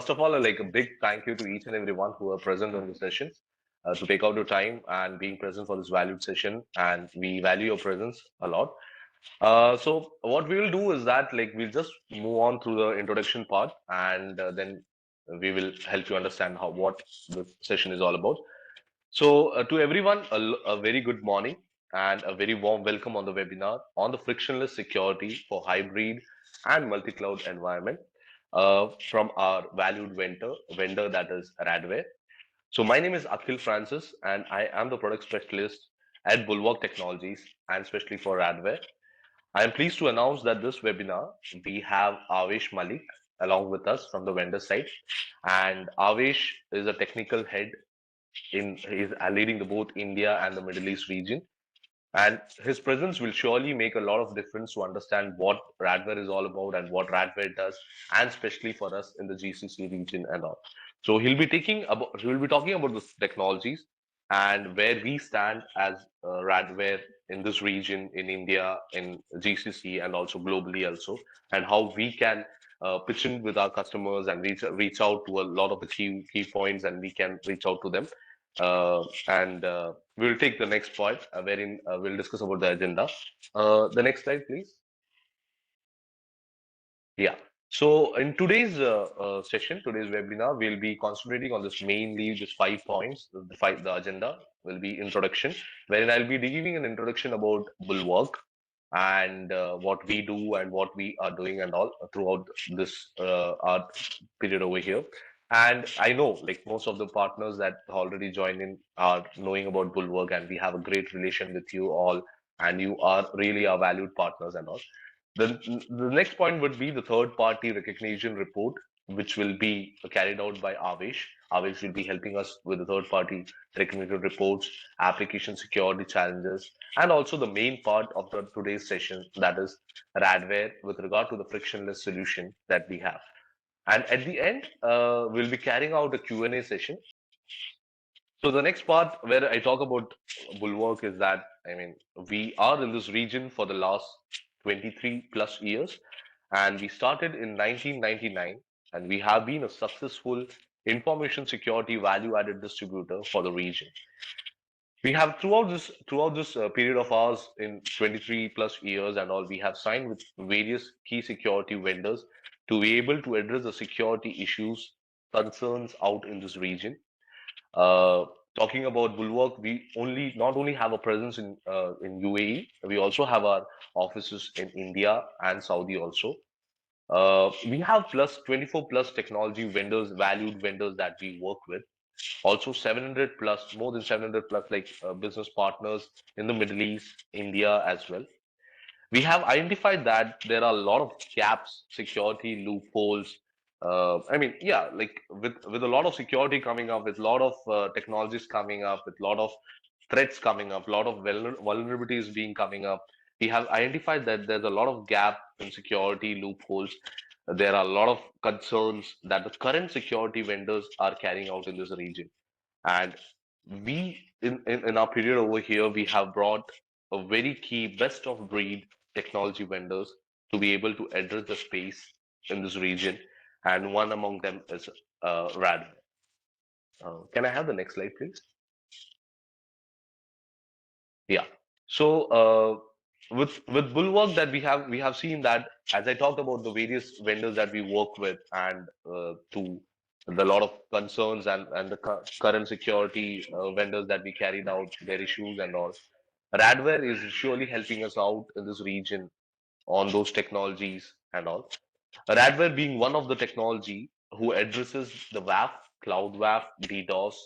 First of all, a big thank you to each and everyone who are present on the session to take out your time and being present for this valued session. And we value your presence a lot. So what we will do is that we'll just move on through the introduction part, and then we will help you understand how what the session is all about. So to everyone, a very good morning and a very warm welcome on the webinar on the frictionless security for hybrid and multi-cloud environment from our valued vendor that is Radware. So my name is Akhil Francis, and I am the product specialist at Bulwark Technologies, and especially for Radware. I am pleased to announce that this webinar we have Avesh Malik along with us from the vendor side, and Avesh is a technical head in he's leading the both India and the Middle East region. And his presence will surely make a lot of difference to understand what Radware is all about and what Radware does, and especially for us in the GCC region and all. So he'll be talking about the technologies and where we stand as Radware in this region, in India, in GCC, and also globally also, and how we can pitch in with our customers and reach out to a lot of the key points, and we can reach out to them. And we'll take the next point wherein we'll discuss about the agenda. The next slide, please. Yeah. So in today's webinar, we'll be concentrating on this mainly just 5 points. The agenda will be introduction, wherein I'll be giving an introduction about Bulwark and what we do and what we are doing and all throughout this our period over here. And I know most of the partners that already joined in are knowing about Bulwark, and we have a great relation with you all, and you are really our valued partners and all. The next point would be the third party recognition report, which will be carried out by Avesh. Avesh will be helping us with the third party recognition reports, application security challenges, and also the main part of today's session, that is Radware with regard to the frictionless solution that we have. And at the end, we'll be carrying out a Q&A session. So the next part where I talk about Bulwark is that, we are in this region for the last 23 plus years, and we started in 1999, and we have been a successful information security value added distributor for the region. We have throughout this period of ours in 23 plus years and all, we have signed with various key security vendors to be able to address the security issues concerns out in this region. uh, Talking about Bulwark, we only not only have a presence in UAE, we also have our offices in India and Saudi also. We have plus 24 plus technology vendors, valued vendors that we work with. Also 700 plus, more than 700 plus business partners in the Middle East, India as well. We have identified that there are a lot of gaps, security loopholes. Yeah, with a lot of security coming up, with a lot of technologies coming up, with a lot of threats coming up, a lot of vulnerabilities being coming up. We have identified that there's a lot of gap in security loopholes. There are a lot of concerns that the current security vendors are carrying out in this region. And in our period over here, we have brought a very key best of breed technology vendors to be able to address the space in this region. And one among them is Radware. Can I have the next slide, please? Yeah. So with Bulwark that we have seen that, as I talked about the various vendors that we work with, and to the lot of concerns and the current security vendors that we carried out their issues and all. Radware is surely helping us out in this region on those technologies and all. Radware being one of the technology who addresses the WAF, cloud WAF, DDoS,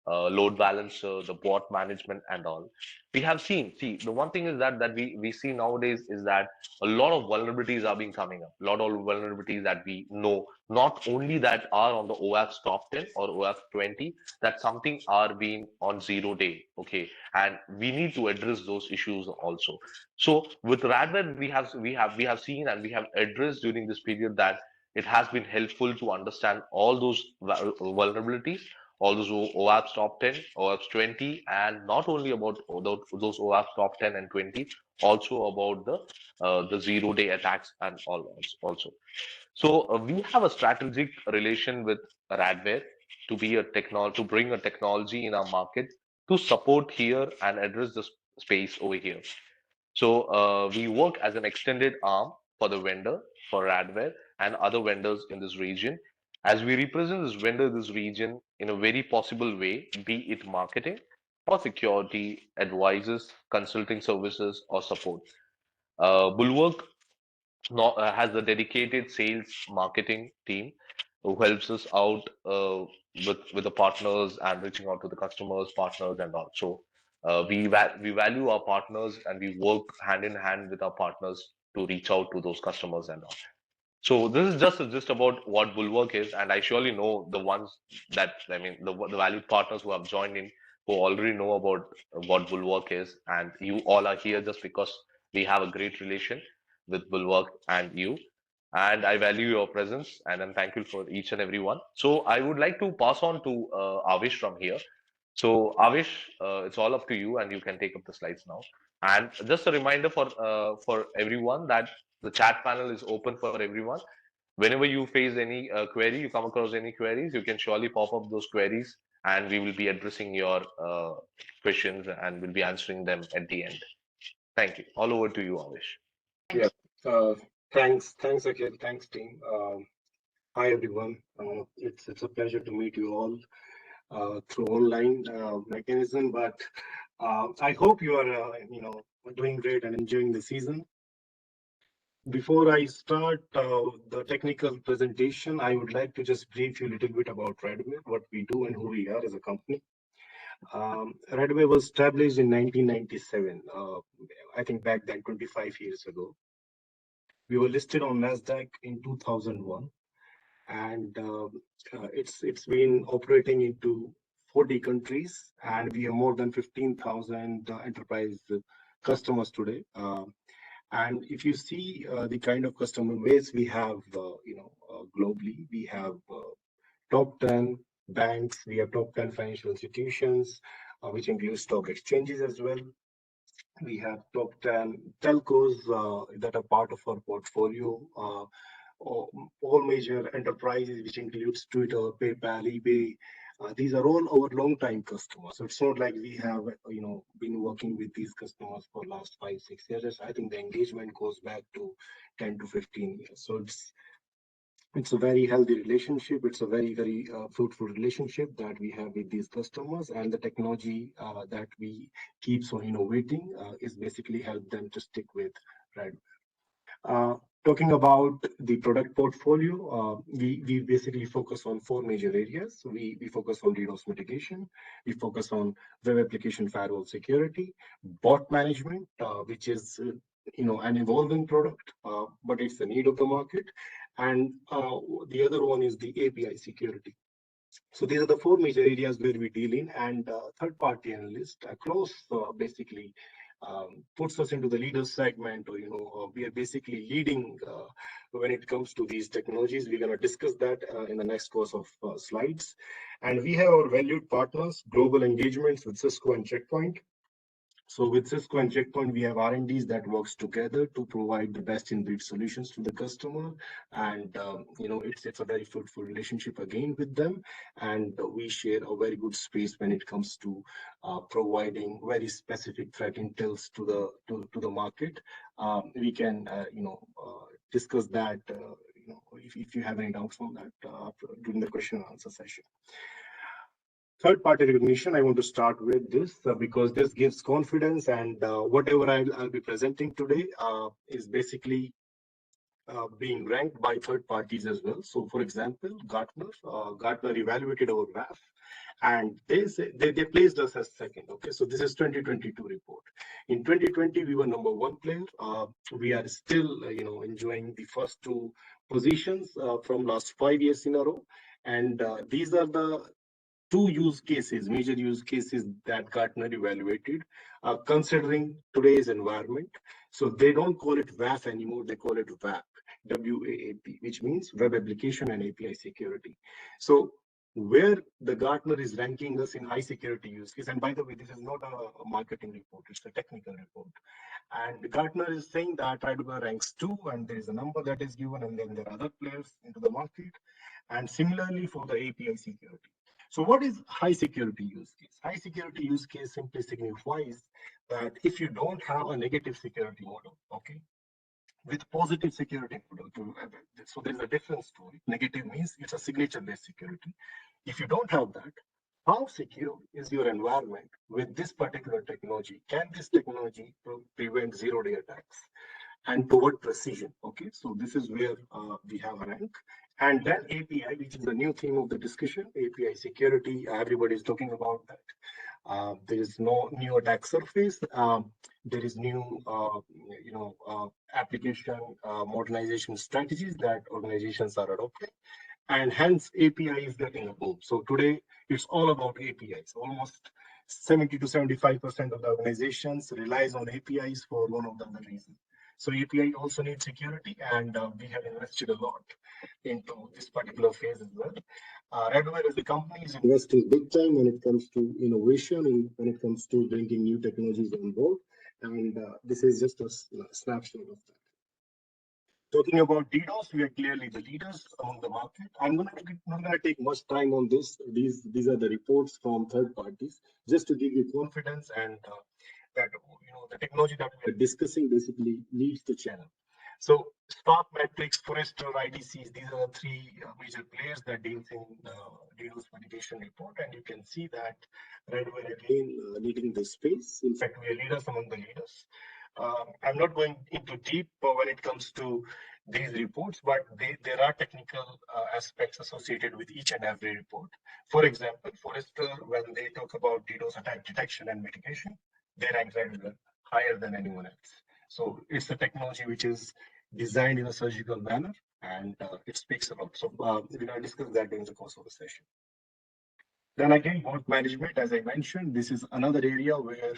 load balancer, the bot management, and all. We have seen. See, the one thing is that we see nowadays is that a lot of vulnerabilities are being coming up. A lot of vulnerabilities that we know, not only that are on the OWASP top 10 or OWASP 20, that something are being on 0 day. Okay, and we need to address those issues also. So with Radware, we have seen and we have addressed during this period that it has been helpful to understand all those vulnerabilities, all those OAPs top 10, OAPs 20, and not only about those OAPs top 10 and 20, also about the 0 day attacks and all also. So we have a strategic relation with Radware to be a to bring a technology in our market to support here and address the space over here. So we work as an extended arm for the vendor, for Radware and other vendors in this region, as we represent this vendor, this region in a very possible way, be it marketing or security, advices, consulting services, or support. Bulwark has a dedicated sales marketing team who helps us out with the partners and reaching out to the customers, partners, and all. So we value our partners and we work hand in hand with our partners to reach out to those customers and all. So this is just about what Bulwark is, and I surely know the ones that I mean the valued partners who have joined in who already know about what Bulwark is, and you all are here just because we have a great relation with Bulwark and you. And I value your presence, and I'm thankful for each and every one. So I would like to pass on to Avish from here. So Avish, it's all up to you, and you can take up the slides now. And just a reminder for everyone that the chat panel is open for everyone. Whenever you face any query, you come across any queries, you can surely pop up those queries, and we will be addressing your questions and we'll be answering them at the end. Thank you. All over to you, Avish. Yeah. Uh, thanks, Akhil. Thanks, team. Hi, everyone. It's a pleasure to meet you all through online mechanism. But I hope you are, doing great and enjoying the season. Before I start the technical presentation, I would like to just brief you a little bit about Radware, what we do, and who we are as a company. Radware was established in 1997. I think back then, 25 years ago. We were listed on Nasdaq in 2001, and it's been operating into 40 countries, and we have more than 15,000 enterprise customers today. And if you see the kind of customer base we have, globally, we have top 10 banks, we have top 10 financial institutions, which includes stock exchanges as well. We have top 10 telcos that are part of our portfolio. All major enterprises, which includes Twitter, PayPal, eBay. These are all our long-time customers. So it's not like we have, been working with these customers for last 5, 6 years. I think the engagement goes back to 10 to 15 years. So it's a very healthy relationship. It's a very fruitful relationship that we have with these customers, and the technology that we keeps on innovating is basically help them to stick with Red. Uh, Talking about the product portfolio, we basically focus on four major areas. We focus on DDoS mitigation, we focus on web application firewall security, bot management, which is an evolving product, but it's the need of the market, and the other one is the API security. So these are the four major areas where we deal in, and third-party analyst across basically puts us into the leaders segment, or we are basically leading when it comes to these technologies. We're going to discuss that in the next course of slides. And we have our valued partners, global engagements with Cisco and Checkpoint. So with Cisco and Checkpoint, we have R&Ds that works together to provide the best in breed solutions to the customer. And, it's a very fruitful relationship again with them. And we share a very good space when it comes to providing very specific threat intels to the market. We can, discuss that, if you have any doubts on that during the question and answer session. Third-party recognition, I want to start with this because this gives confidence, and whatever I'll be presenting today is basically being ranked by third parties as well. So, for example, Gartner evaluated our WAF, and they placed us as second. Okay, so this is 2022 report. In 2020, we were number one player. We are still, enjoying the first two positions from last 5 years in a row, and these are the two major use cases that Gartner evaluated, considering today's environment. So they don't call it WAF anymore, they call it WAP, WAAP, which means Web Application and API Security. So where the Gartner is ranking us in high security use case. And by the way, this is not a marketing report, it's a technical report. And Gartner is saying that Radware ranks 2, and there is a number that is given, and then there are other players into the market. And similarly for the API security. So what is high security use case? High security use case simply signifies that if you don't have a negative security model, okay, with positive security model, so there's a difference to it. Negative means it's a signature-based security. If you don't have that, how secure is your environment with this particular technology? Can this technology prevent zero-day attacks? And to what precision? Okay, so this is where we have a rank. And then API, which is the new theme of the discussion, API security, everybody is talking about that. There is no new attack surface. There is new, application modernization strategies that organizations are adopting, and hence API is getting a boom. So today it's all about APIs. Almost 70 to 75% of the organizations relies on APIs for one of the other reasons. So API also needs security, and we have invested a lot into this particular phase as well. Radware as a company is investing big time when it comes to innovation and when it comes to bringing new technologies on board. And this is just a snapshot of that. Talking about DDoS, we are clearly the leaders among the market. Not going to take much time on this. These are the reports from third parties, just to give you confidence, and that the technology that we are discussing basically leads the channel. So Spark Metrics, Forrester, IDCs, these are the three major players that deals in DDoS mitigation report, and you can see that Radware again leading the space. In fact, we are leaders among the leaders. I'm not going into deep when it comes to these reports, but there are technical aspects associated with each and every report. For example, Forrester, when they talk about DDoS attack detection and mitigation, they rank Radware higher than anyone else. So it's a technology which is designed in a surgical manner, and it speaks a lot. So we're going to discuss that during the course of the session. Then again, bot management, as I mentioned, this is another area where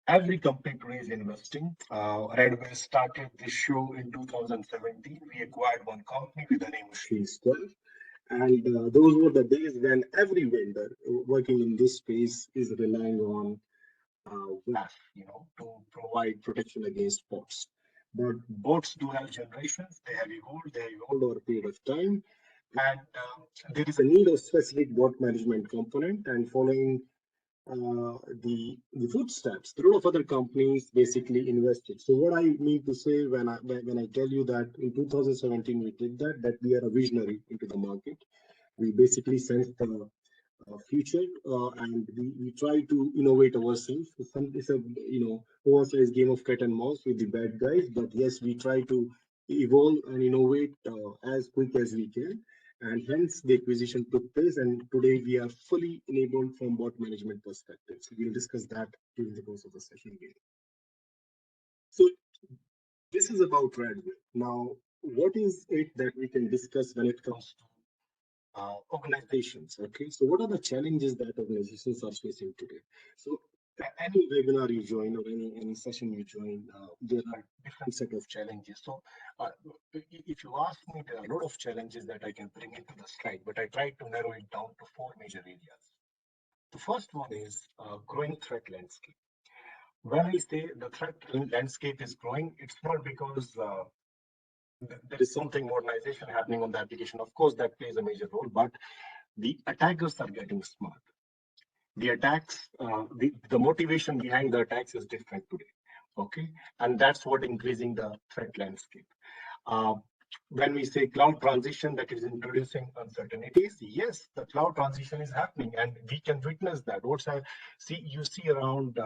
every company today is investing. Radware started this show in 2017. We acquired one company with the name of Square. And those were the days when every vendor working in this space is relying on WAF, to provide protection against bots. But bots do have generations. They have evolved over a period of time. And there is a need of specific bot management component, and following the footsteps. A lot of other companies basically invested. So what I mean to say when I tell you that in 2017 we did that we are a visionary into the market. We basically sensed the future, and we try to innovate ourselves. It's a oversized game of cat and mouse with the bad guys, but yes, we try to evolve and innovate as quick as we can, and hence the acquisition took place, and today we are fully enabled from bot management perspective. So we'll discuss that during the course of the session again. So this is about Radware. Now, what is it that we can discuss when it comes to organizations? Okay, so what are the challenges that organizations are facing today? So any webinar you join or any session you join, there are different set of challenges. So if you ask me, there are a lot of challenges that I can bring into the slide, but I try to narrow it down to 4 major areas. The first one is growing threat landscape. When I say the threat landscape is growing, it's not because there is something modernization happening on the application. Of course, that plays a major role, but the attackers are getting smart. The attacks, the motivation behind the attacks is different today. Okay, and that's what increasing the threat landscape. When we say cloud transition, that is introducing uncertainties. Yes, the cloud transition is happening, and we can witness that. You see around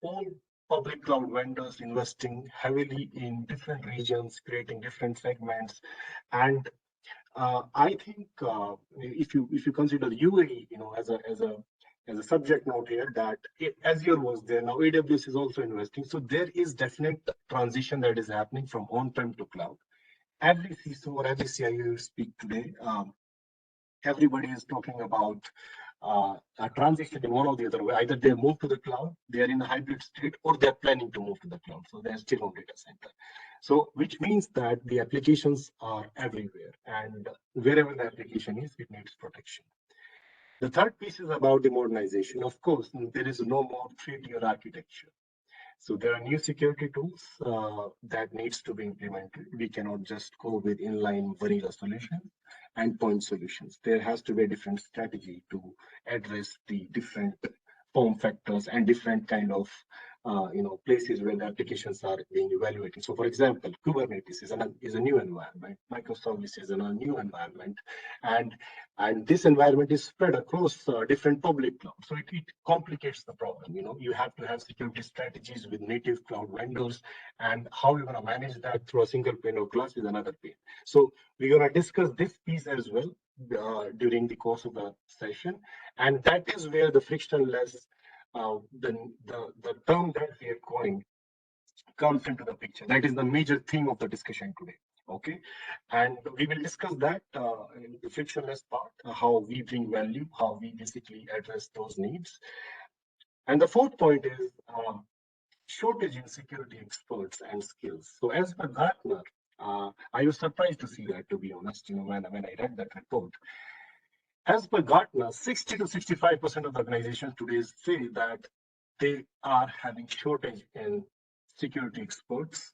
all public cloud vendors investing heavily in different regions, creating different segments, and I think if you consider UAE, as a subject note here, that Azure was there, now AWS is also investing. So there is definite transition that is happening from on-prem to cloud. Every CISO or every CIO you speak today, everybody is talking about a transition in one or the other way. Either they move to the cloud, they are in a hybrid state, or they're planning to move to the cloud. So they're still on data center. So which means that the applications are everywhere, and wherever the application is, it needs protection. The third piece is about the modernization. Of course, there is no more three-tier architecture. So there are new security tools that needs to be implemented. We cannot just go with inline vanilla solutions and point solutions. There has to be a different strategy to address the different form factors and different kind of places where the applications are being evaluated. So, for example, Kubernetes is a new environment. Microservices is a new environment, and this environment is spread across different public clouds. So it complicates the problem. You have to have security strategies with native cloud vendors, and how you're going to manage that through a single pane of glass is another pane. So we're going to discuss this piece as well during the course of the session, and that is where the frictionless, the term that we are coined comes into the picture. That is the major theme of the discussion today. Okay, and we will discuss that in the frictionless part, how we bring value, how we basically address those needs. And the fourth point is shortage in security experts and skills. So as per Gartner, I was surprised to see that, to be honest, when I read that report. As per Gartner, 60 to 65% of the organizations today say that they are having shortage in security experts.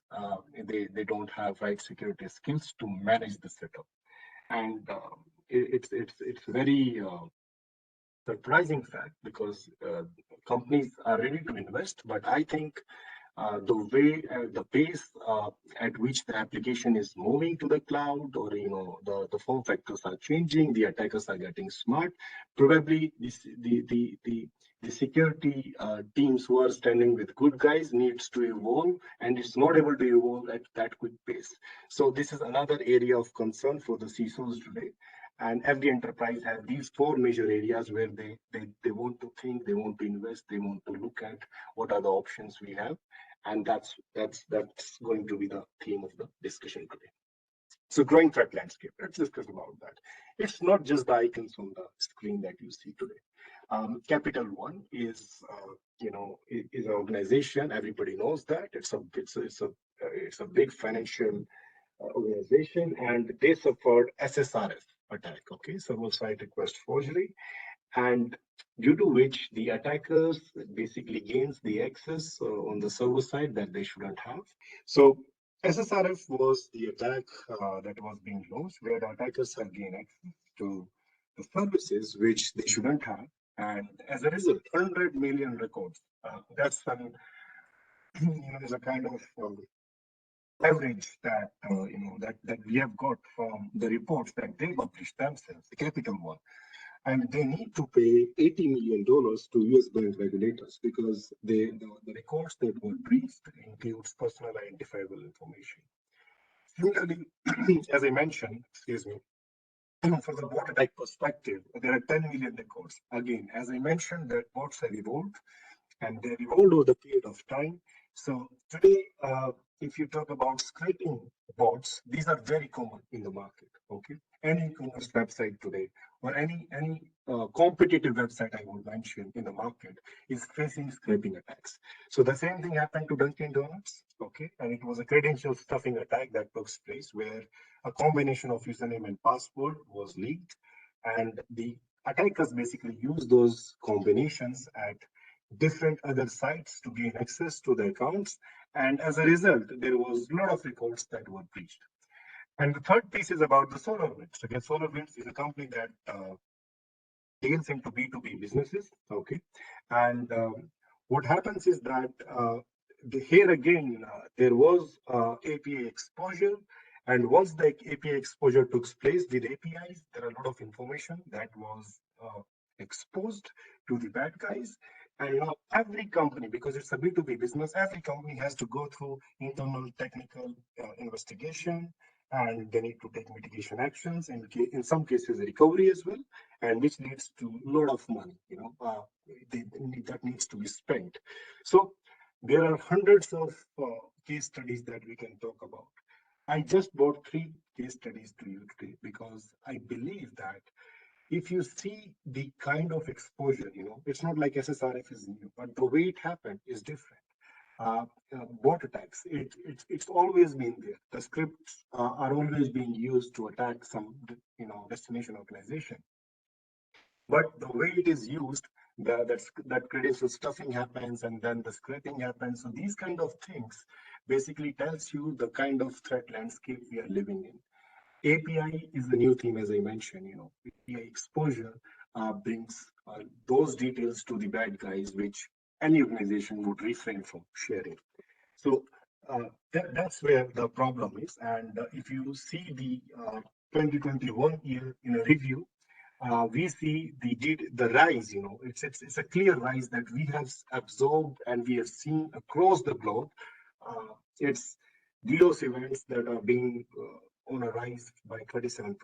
They don't have right security skills to manage the setup, and it's very surprising fact, because companies are ready to invest, but I think the pace at which the application is moving to the cloud, or the form factors are changing, the attackers are getting smart. Probably the security teams who are standing with good guys needs to evolve, and it's not able to evolve at that quick pace. So this is another area of concern for the CISOs today. And every enterprise has these four major areas where they want to think, they want to invest, they want to look at what are the options we have, and that's going to be the theme of the discussion today. So growing threat landscape, let's discuss about that. It's not just the icons on the screen that you see today. Capital One is is an organization. Everybody knows that it's a big financial organization, and they suffered SSRF attack, okay, server side request forgery, and due to which the attackers basically gains the access on the server side that they shouldn't have. So SSRF was the attack that was being launched, where the attackers have gained access to the services which they shouldn't have, and as a result, 100 million records. That's an is a kind of average that that we have got from the reports that they publish themselves, the Capital One, and they need to pay $80 million to US bank regulators because the records that were breached includes personal identifiable information. Similarly, as I mentioned, excuse me, from the bot attack perspective, there are 10 million records. Again, as I mentioned, that bots have evolved, and they evolved over the period of time. So today, if you talk about scraping bots, these are very common in the market. Okay, any e-commerce website today, or any competitive website I would mention in the market, is facing scraping attacks. So the same thing happened to Dunkin' Donuts. Okay, and it was a credential stuffing attack that took place, where a combination of username and password was leaked, and the attackers basically used those combinations at different other sites to gain access to the accounts, and as a result there was a lot of records that were breached. And the third piece is about the SolarWinds. Again, SolarWinds is a company that deals into B2B businesses. Okay, and what happens is that here again there was API exposure, and once the API exposure took place with APIs, there are a lot of information that was exposed to the bad guys. And now every company, because it's a B2B business, every company has to go through internal technical investigation, and they need to take mitigation actions, and in some cases recovery as well, and which leads to a lot of money, that needs to be spent. So there are hundreds of case studies that we can talk about. I just brought three case studies to you today because I believe that if you see the kind of exposure, it's not like SSRF is new, but the way it happened is different. Bot attacks, it's always been there. The scripts are always being used to attack some, destination organization. But the way it is used, that credential stuffing happens and then the scraping happens. So these kind of things basically tells you the kind of threat landscape we are living in. API is the new theme, as I mentioned. API exposure brings those details to the bad guys, which any organization would refrain from sharing. So that's where the problem is. And if you see the 2021 year in a review, we see the rise. It's a clear rise that we have absorbed and we have seen across the globe. It's DDoS events that are being on a rise by 37%.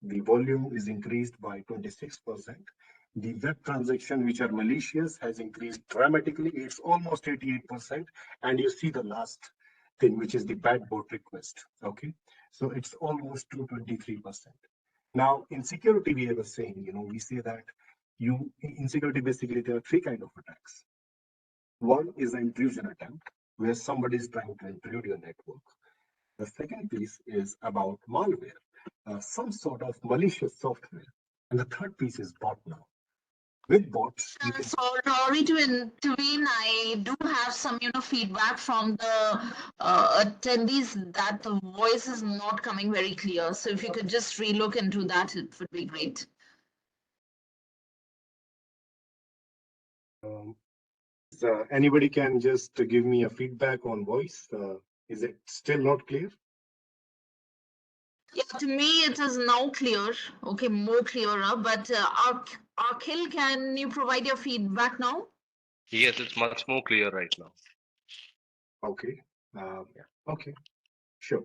The volume is increased by 26%. The web transaction, which are malicious, has increased dramatically. It's almost 88%. And you see the last thing, which is the bad bot request. Okay, so it's almost 223%. Now, in security, we have a saying, we say that in security, basically, there are three kinds of attacks. One is an intrusion attempt, where somebody is trying to intrude your network. The second piece is about malware, some sort of malicious software. And the third piece is bot now. With bots, you can... Sorry to intervene. I do have some, feedback from the attendees that the voice is not coming very clear. So if you could just relook into that, it would be great. Anybody can just give me a feedback on voice. Is it still not clear? Yeah, to me it is now clear. Okay, more clearer. But Akhil, can you provide your feedback now? Yes, it's much more clear right now. Okay. Okay. Sure.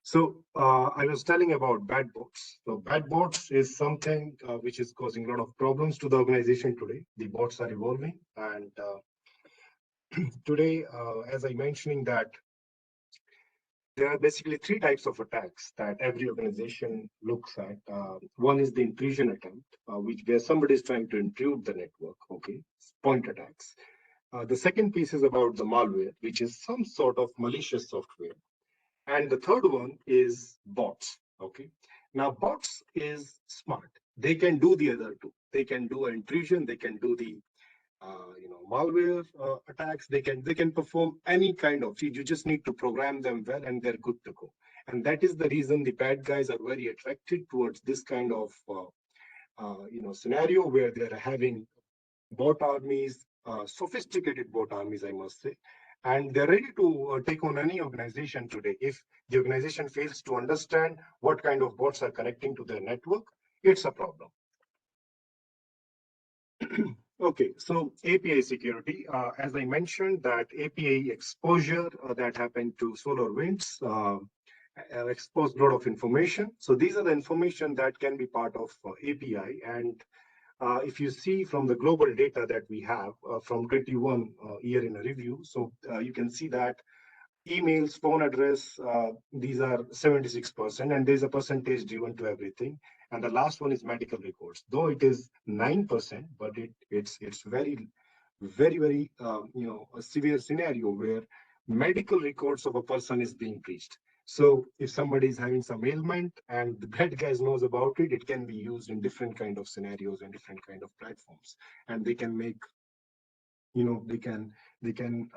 So I was telling about bad bots. So bad bots is something which is causing a lot of problems to the organization today. The bots are evolving, and today, as I mentioning that there are basically three types of attacks that every organization looks at. One is the intrusion attempt, which where somebody is trying to intrude the network. Okay, point attacks. The second piece is about the malware, which is some sort of malicious software. And the third one is bots. Okay. Now, bots is smart. They can do the other two. They can do intrusion. They can do the malware attacks. They can perform any kind of. You just need to program them well, and they're good to go. And that is the reason the bad guys are very attracted towards this kind of scenario where they're having bot armies, sophisticated bot armies, I must say, and they're ready to take on any organization today. If the organization fails to understand what kind of bots are connecting to their network, it's a problem. Okay, so API security, as I mentioned, that API exposure that happened to SolarWinds exposed a lot of information. So these are the information that can be part of API, and if you see from the global data that we have from 21 year in a review, so you can see that emails, phone address, these are 76%, and there's a percentage given to everything. And the last one is medical records, though it is 9%, but it's very, very, very a severe scenario where medical records of a person is being breached. So if somebody is having some ailment and the bad guys knows about it, it can be used in different kind of scenarios and different kind of platforms, and they can make, they can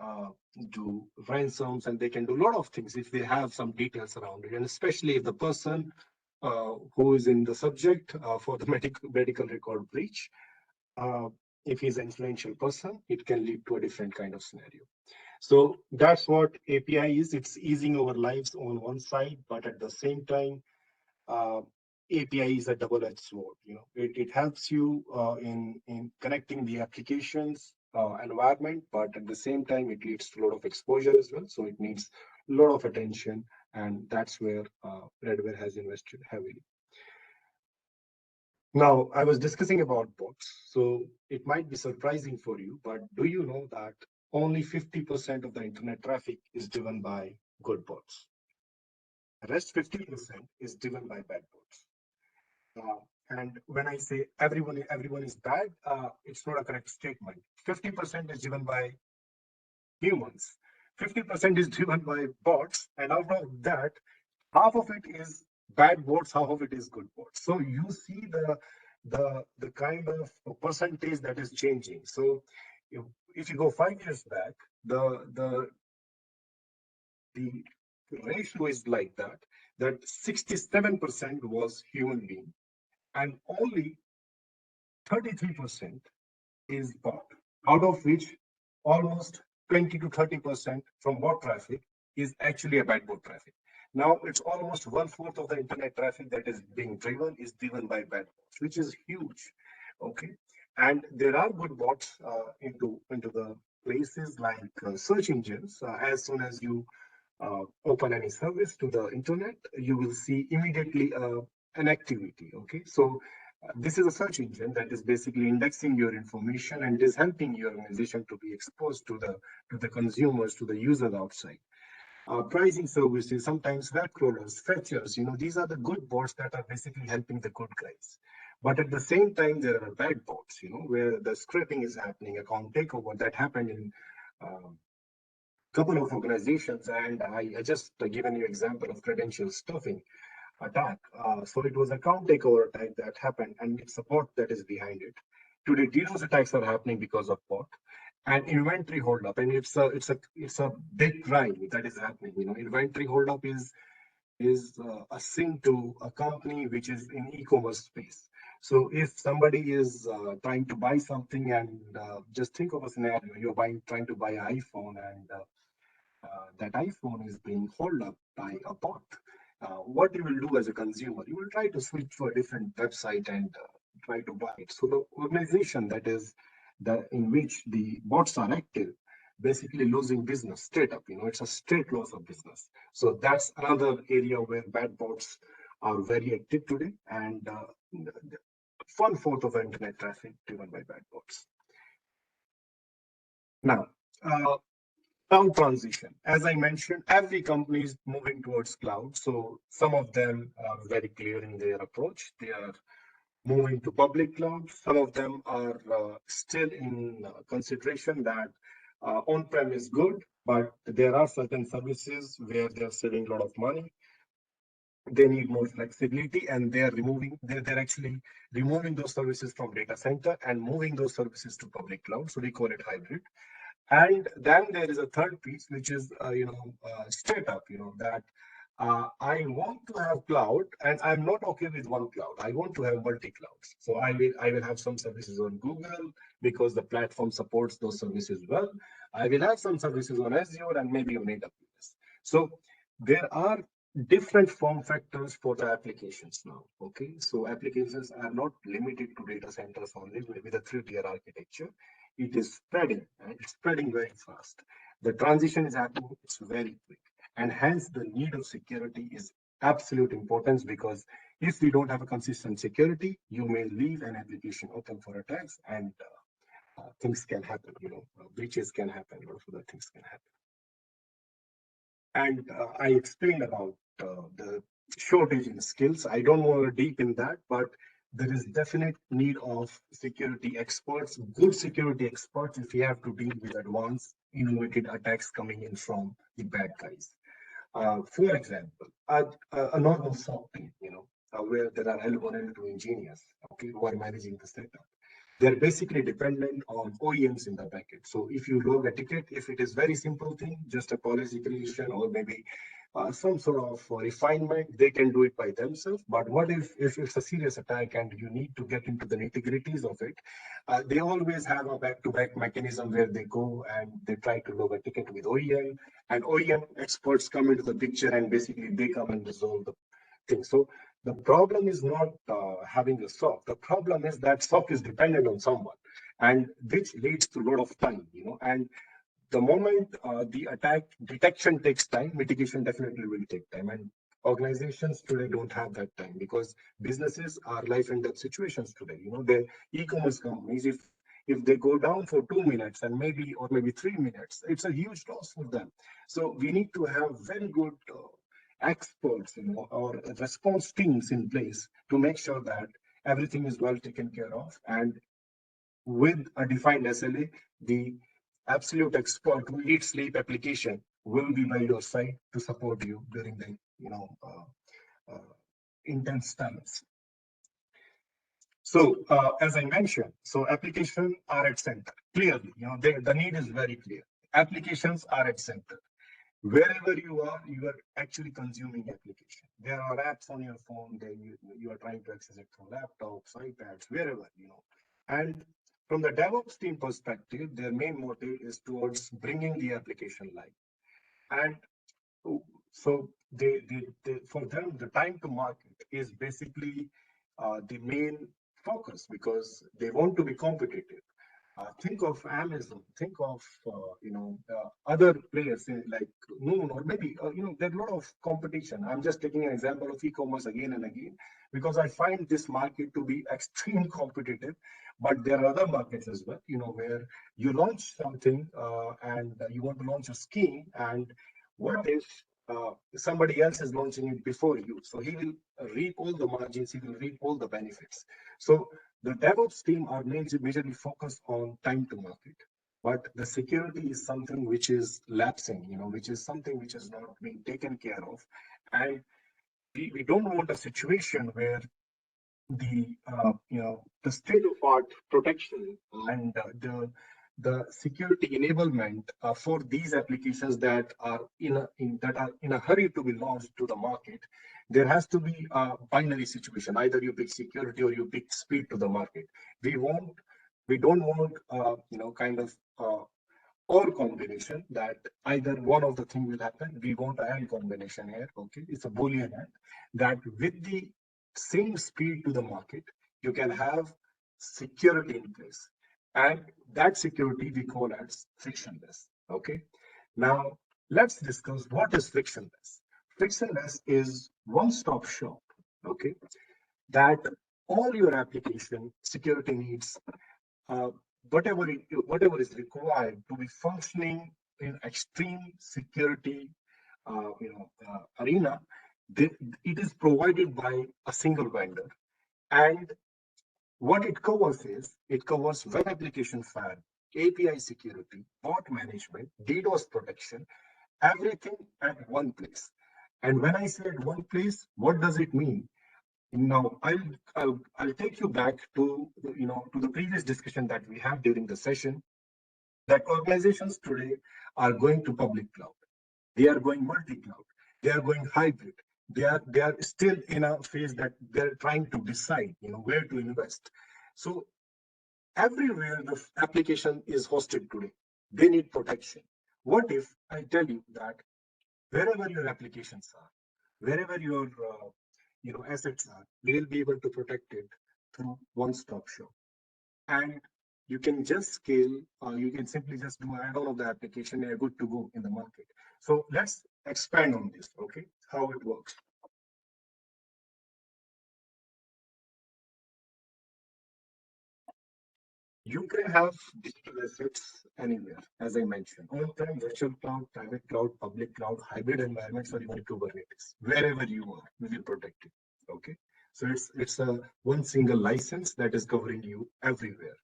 do ransoms, and they can do a lot of things if they have some details around it, and especially if the person who is in the subject for the medical record breach, if he's an influential person, it can lead to a different kind of scenario. So that's what API is. It's easing our lives on one side, but at the same time, API is a double-edged sword. It helps you in connecting the applications environment, but at the same time, it leads to a lot of exposure as well. So it needs a lot of attention, and that's where Radware has invested heavily. Now, I was discussing about bots, so it might be surprising for you, but do you know that only 50% of the internet traffic is driven by good bots? The rest 50% is driven by bad bots. And when I say everyone is bad, it's not a correct statement. 50% is driven by humans, 50% is driven by bots, and out of that, half of it is bad bots, half of it is good bots. So you see the kind of percentage that is changing. So if, if you go 5 years back, the ratio is like that, that 67% was human being and only 33% is bot, out of which almost 20 to 30% from bot traffic is actually a bad bot traffic. Now it's almost 1/4 of the internet traffic that is being driven is driven by bad bots, which is huge. Okay, and there are good bots into the places like search engines. As soon as you open any service to the internet, you will see immediately an activity. Okay, so this is a search engine that is basically indexing your information and is helping your organization to be exposed to the consumers, to the users outside. Pricing services, sometimes web crawlers, fetchers, these are the good bots that are basically helping the good guys. But at the same time, there are bad bots, where the scraping is happening, account takeover that happened in um, couple of organizations, and I just given you example of credential stuffing attack. So it was account takeover attack that happened, and it's a bot that is behind it. Today, DDoS attacks are happening because of bot and inventory holdup, and it's a big crime that is happening. Inventory holdup is a sin to a company which is in e-commerce space. So if somebody is trying to buy something, and just think of a scenario, you're trying to buy an iPhone, and that iPhone is being held up by a bot. What you will do as a consumer, you will try to switch to a different website and try to buy it. So the organization that is in which the bots are active, basically losing business straight up. It's a straight loss of business. So that's another area where bad bots are very active today, and 1/4 of the internet traffic driven by bad bots. Now, cloud transition. As I mentioned, every company is moving towards cloud. So some of them are very clear in their approach. They are moving to public cloud. Some of them are still in consideration that on-prem is good, but there are certain services where they're saving a lot of money. They need more flexibility, and they're actually removing those services from data center and moving those services to public cloud. So we call it hybrid. And then there is a third piece, which is, straight up, that I want to have cloud, and I'm not okay with one cloud. I want to have multi clouds. So I will have some services on Google because the platform supports those services well. I will have some services on Azure and maybe on AWS. So there are different form factors for the applications now. Okay, so applications are not limited to data centers only with a 3-tier architecture. It is spreading, and it's spreading very fast. The transition is happening, it's very quick. And hence the need of security is absolute importance, because if we don't have a consistent security, you may leave an application open for attacks, and things can happen, breaches can happen, a lot of other things can happen. And I explained about the shortage in skills. I don't want to deep in that, but there is definite need of security experts, good security experts, if you have to deal with advanced, innovative attacks coming in from the bad guys. For example, a normal SOC team, where there are L1 and L2 engineers, okay, who are managing the setup. They're basically dependent on OEMs in the backend. So if you log a ticket, if it is very simple thing, just a policy creation or maybe some sort of refinement, they can do it by themselves. But what if it's a serious attack and you need to get into the nitty-gritties of it? They always have a back-to-back mechanism where they go and they try to log a ticket with OEM, and OEM experts come into the picture, and basically they come and resolve the thing. So the problem is not having a SOC. The problem is that SOC is dependent on someone, and which leads to a lot of time, and the moment the attack detection takes time, mitigation definitely will take time. And organizations today don't have that time, because businesses are life and death situations today. The e-commerce companies, if they go down for 2 minutes and maybe 3 minutes, it's a huge loss for them. So we need to have very good experts, or response teams in place to make sure that everything is well taken care of. And with a defined SLA, the absolute expert who eats sleep application will be by your side to support you during the intense times. So as I mentioned, so applications are at center. Clearly, the need is very clear. Applications are at center. Wherever you are actually consuming application. There are apps on your phone, then you are trying to access it through laptops, iPads, wherever. And from the DevOps team perspective, their main motive is towards bringing the application live. And so for them, the time to market is basically the main focus because they want to be competitive. Think of Amazon, think of other players like Noon, or maybe there's a lot of competition. I'm just taking an example of e-commerce again and again because I find this market to be extremely competitive. But there are other markets as well, where you launch something and you want to launch a scheme, and what if somebody else is launching it before you? So he will reap all the margins, he will reap all the benefits. So the DevOps team are majorly focused on time to market, but the security is something which is lapsing, which is something which is not being taken care of. And we don't want a situation where the state of art protection and the security enablement for these applications that are in a hurry to be launched to the market. There has to be a binary situation. Either you pick security or you pick speed to the market. We don't want kind of or combination that either one of the thing will happen. We want an and combination here. Okay, it's a Boolean and that with the same speed to the market, you can have security in place, and that security we call as frictionless. Okay, now let's discuss what is frictionless. Frictionless is one-stop shop. Okay, that all your application security needs, uh, whatever is required to be functioning in extreme security arena, it is provided by a single vendor. And what it covers is it covers web application file, API security, bot management, DDoS protection, everything at one place. And when I say at one place, what does it mean? Now, I'll take you back to the previous discussion that we had during the session, that organizations today are going to public cloud. They are going multi-cloud. They are going hybrid. They are still in a phase that they're trying to decide, where to invest. So everywhere the application is hosted today, they need protection. What if I tell you that wherever your applications are, wherever your assets are, we will be able to protect it through one-stop shop. And you can just scale, you can simply just do an add-on of the application and you're good to go in the market. So let's expand on this, okay, how it works. You can have digital assets anywhere, as I mentioned, on-prem, virtual cloud, private cloud, public cloud, hybrid environments, or even Kubernetes. Wherever you are, we will protect it. Okay, so it's a one single license that is covering you everywhere.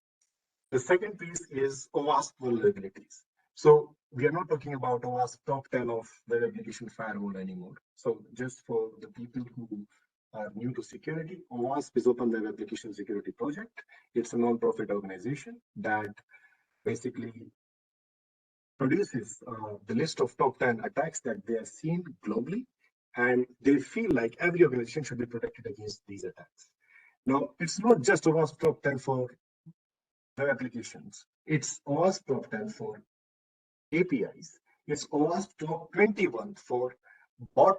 The second piece is OWASP vulnerabilities. So we are not talking about OWASP top 10 of web application firewall anymore. So just for the people who are new to security, OWASP is Open Web Application Security Project. It's a non-profit organization that basically produces the list of top 10 attacks that they have seen globally, and they feel like every organization should be protected against these attacks. Now, it's not just OWASP top 10 for web applications. It's OWASP top 10 for APIs. It's OWASP top 21 for bot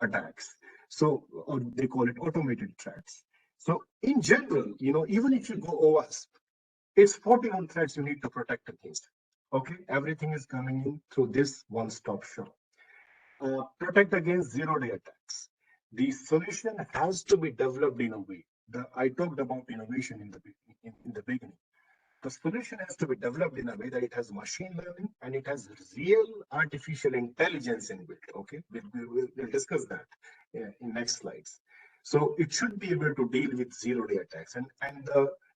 attacks. So, or they call it automated threats. So in general, even if you go OWASP, it's 41 threats you need to protect against. Okay, everything is coming in through this one-stop shop. Protect against zero-day attacks. The solution has to be developed in a way. I talked about innovation in the beginning. The solution has to be developed in a way that it has machine learning and it has real artificial intelligence inbuilt. Okay, we'll discuss that in next slides. So it should be able to deal with zero-day attacks, and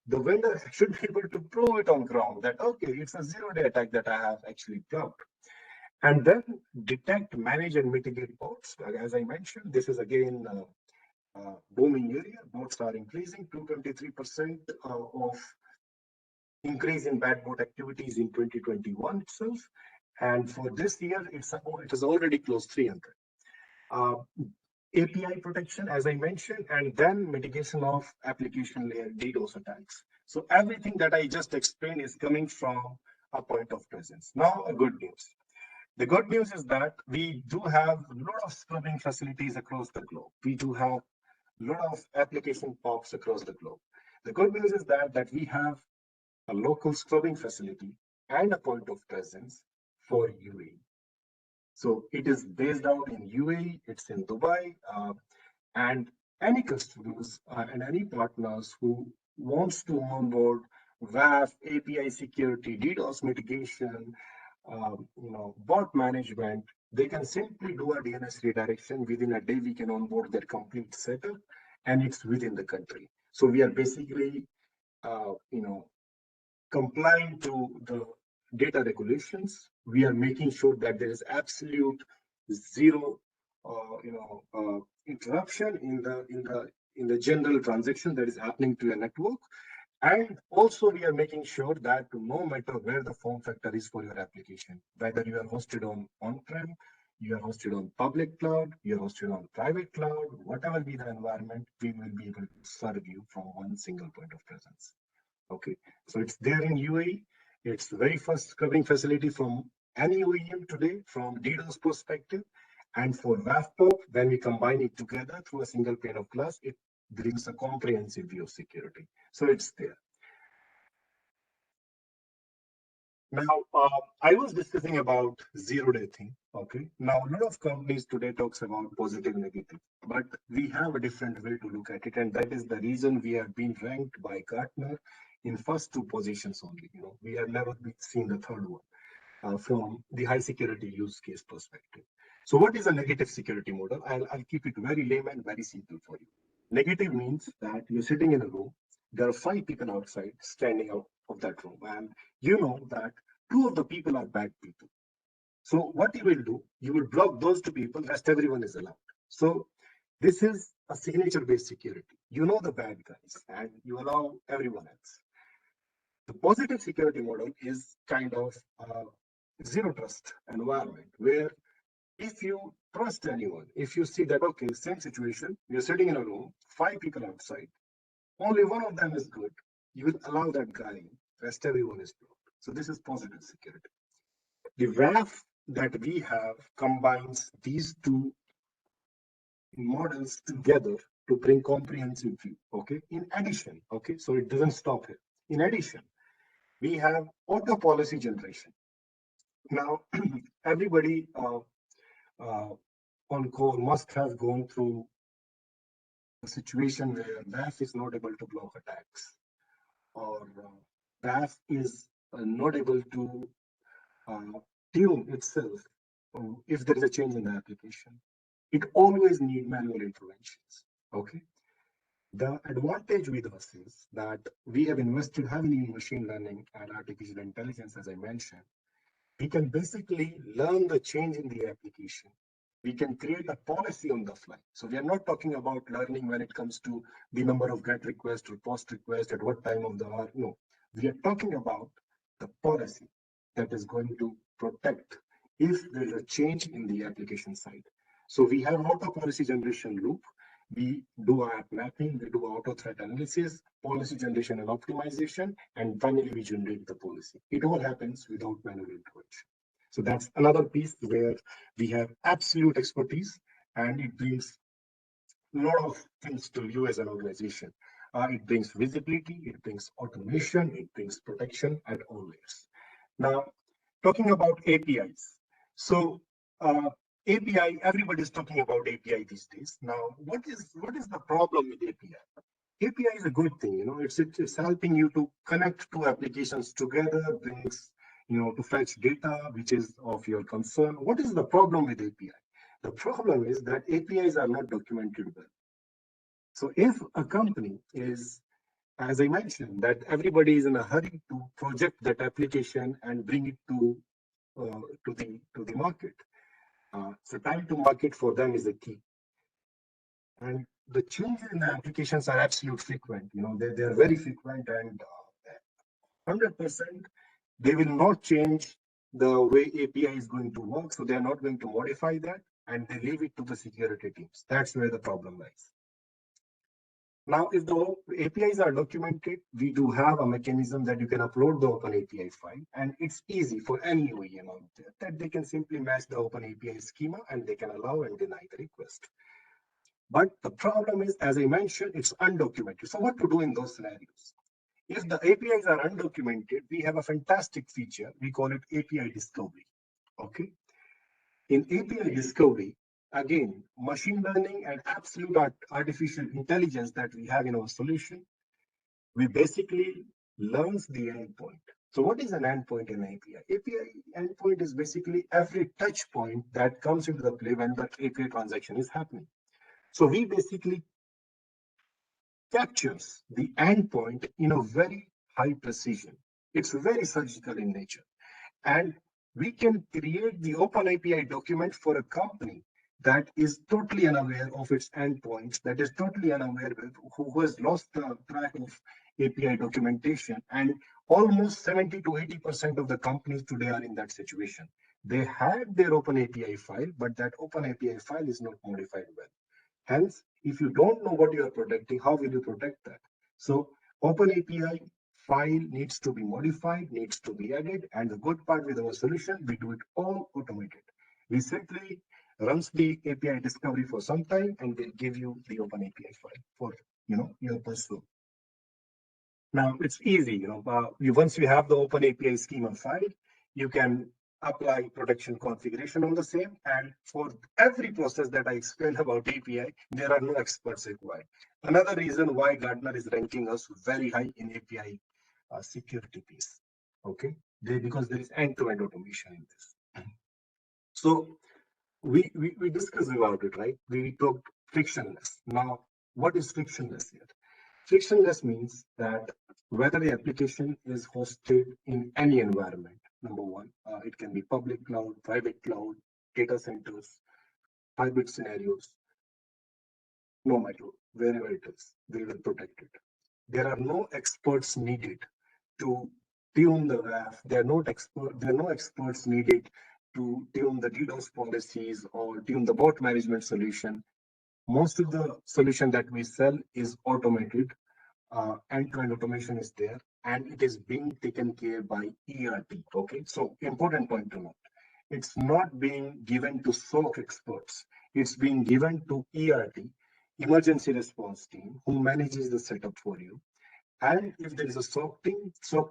the vendor should be able to prove it on ground that okay, it's a zero-day attack that I have actually blocked. And then detect, manage, and mitigate bots. As I mentioned, this is again booming area. Bots are increasing. 223% of increase in bad bot activities in 2021 itself, and for this year, it has already closed 300. API protection, as I mentioned, and then mitigation of application layer DDoS attacks. So everything that I just explained is coming from a point of presence. Now, a good news. The good news is that we do have a lot of scrubbing facilities across the globe. We do have a lot of application POPs across the globe. The good news is that we have a local scrubbing facility and a point of presence for UAE. So it is based out in UAE, it's in Dubai, and any customers and any partners who wants to onboard WAF, API security, DDoS mitigation, bot management, they can simply do a DNS redirection. Within a day, we can onboard their complete setup, and it's within the country. So we are basically, complying to the data regulations. We are making sure that there is absolute zero, interruption in the general transaction that is happening to a network. And also we are making sure that no matter where the form factor is for your application, whether you are hosted on-prem, you are hosted on public cloud, you are hosted on private cloud, whatever be the environment, we will be able to serve you from one single point of presence. Okay, so it's there in UAE. It's the very first scrubbing facility from any OEM today from DDoS perspective. And for WAF-POP, when we combine it together through a single pane of glass, it brings a comprehensive view of security. So it's there. Now, I was discussing about zero-day thing. Okay. Now, a lot of companies today talks about positive, negative, but we have a different way to look at it, and that is the reason we have been ranked by Gartner in first two positions only. We have never seen the third one from the high security use case perspective. So, what is a negative security model? I'll keep it very layman, very simple for you. Negative means that you're sitting in a room. There are 5 people outside standing out of that room, and you know that 2 of the people are bad people. So what you will do, you will block those 2 people, rest everyone is allowed. So this is a signature-based security. You know the bad guys and you allow everyone else. The positive security model is kind of a zero trust environment where if you trust anyone, if you see that, okay, same situation, you're sitting in a room, 5 people outside, only one of them is good, you will allow that guy in, rest everyone is blocked. So this is positive security. The WAF that we have combines these 2 models together to bring comprehensive view. Okay. In addition, okay, so it doesn't stop here. In addition, we have auto policy generation. Now, everybody on call must have gone through a situation where WAF is not able to block attacks, or WAF is not able to tune itself if there is a change in the application. It always needs manual interventions. Okay. The advantage with us is that we have invested heavily in machine learning and artificial intelligence, as I mentioned. We can basically learn the change in the application. We can create a policy on the fly. So we are not talking about learning when it comes to the number of GET requests or POST requests at what time of the hour. No, we are talking about the policy that is going to protect if there is a change in the application side. So we have auto policy generation loop. We do app mapping, we do auto threat analysis, policy generation and optimization, and finally we generate the policy. It all happens without manual intervention. So that's another piece where we have absolute expertise, and it brings a lot of things to you as an organization. It brings visibility, it brings automation, it brings protection at all layers. Now, talking about APIs. So API, everybody is talking about API these days. Now, what is the problem with API? API is a good thing, it's helping you to connect 2 applications together, brings, to fetch data which is of your concern. What is the problem with API? The problem is that APIs are not documented well. So if a company is, as I mentioned, that everybody is in a hurry to project that application and bring it to the market. So time to market for them is the key. And the changes in the applications are absolute frequent. They are very frequent, and 100% they will not change the way API is going to work. So they are not going to modify that, and they leave it to the security teams. That's where the problem lies. Now, if the APIs are documented, we do have a mechanism that you can upload the Open API file, and it's easy for any OEM out there that they can simply match the Open API schema and they can allow and deny the request. But the problem is, as I mentioned, it's undocumented. So what to do in those scenarios? If the APIs are undocumented, we have a fantastic feature. We call it API discovery. Okay. In API discovery, again, machine learning and absolute artificial intelligence that we have in our solution, we basically learns the endpoint. So what is an endpoint in API? API endpoint is basically every touch point that comes into the play when the API transaction is happening. So we basically captures the endpoint in a very high precision. It's very surgical in nature. And we can create the Open API document for a company that is totally unaware of its endpoints, that is totally unaware who has lost the track of API documentation. And almost 70 to 80% of the companies today are in that situation. They had their Open API file, but that Open API file is not modified well. Hence, if you don't know what you are protecting, how will you protect that? So Open API file needs to be modified, needs to be added. And the good part with our solution, we do it all automated. We simply runs the API discovery for some time and we'll give you the Open API file for your personal. Now it's easy, once you have the Open API schema file, you can apply protection configuration on the same. And for every process that I explained about API, there are no experts required. Another reason why Gartner is ranking us very high in API security piece. Okay, because there is end-to-end automation in this. So we discussed about it, right? We talked frictionless. Now, what is frictionless here? Frictionless means that whether the application is hosted in any environment, number one, it can be public cloud, private cloud, data centers, hybrid scenarios, no matter wherever it is, we will protect it. There are no experts needed to tune the WAF. There are no experts needed to tune the DDoS policies or tune the bot management solution. Most of the solution that we sell is automated. End-to-end automation is there, and it is being taken care by ERT. Okay, so important point to note. It's not being given to SOC experts. It's being given to ERT, emergency response team, who manages the setup for you. And if there is a SOC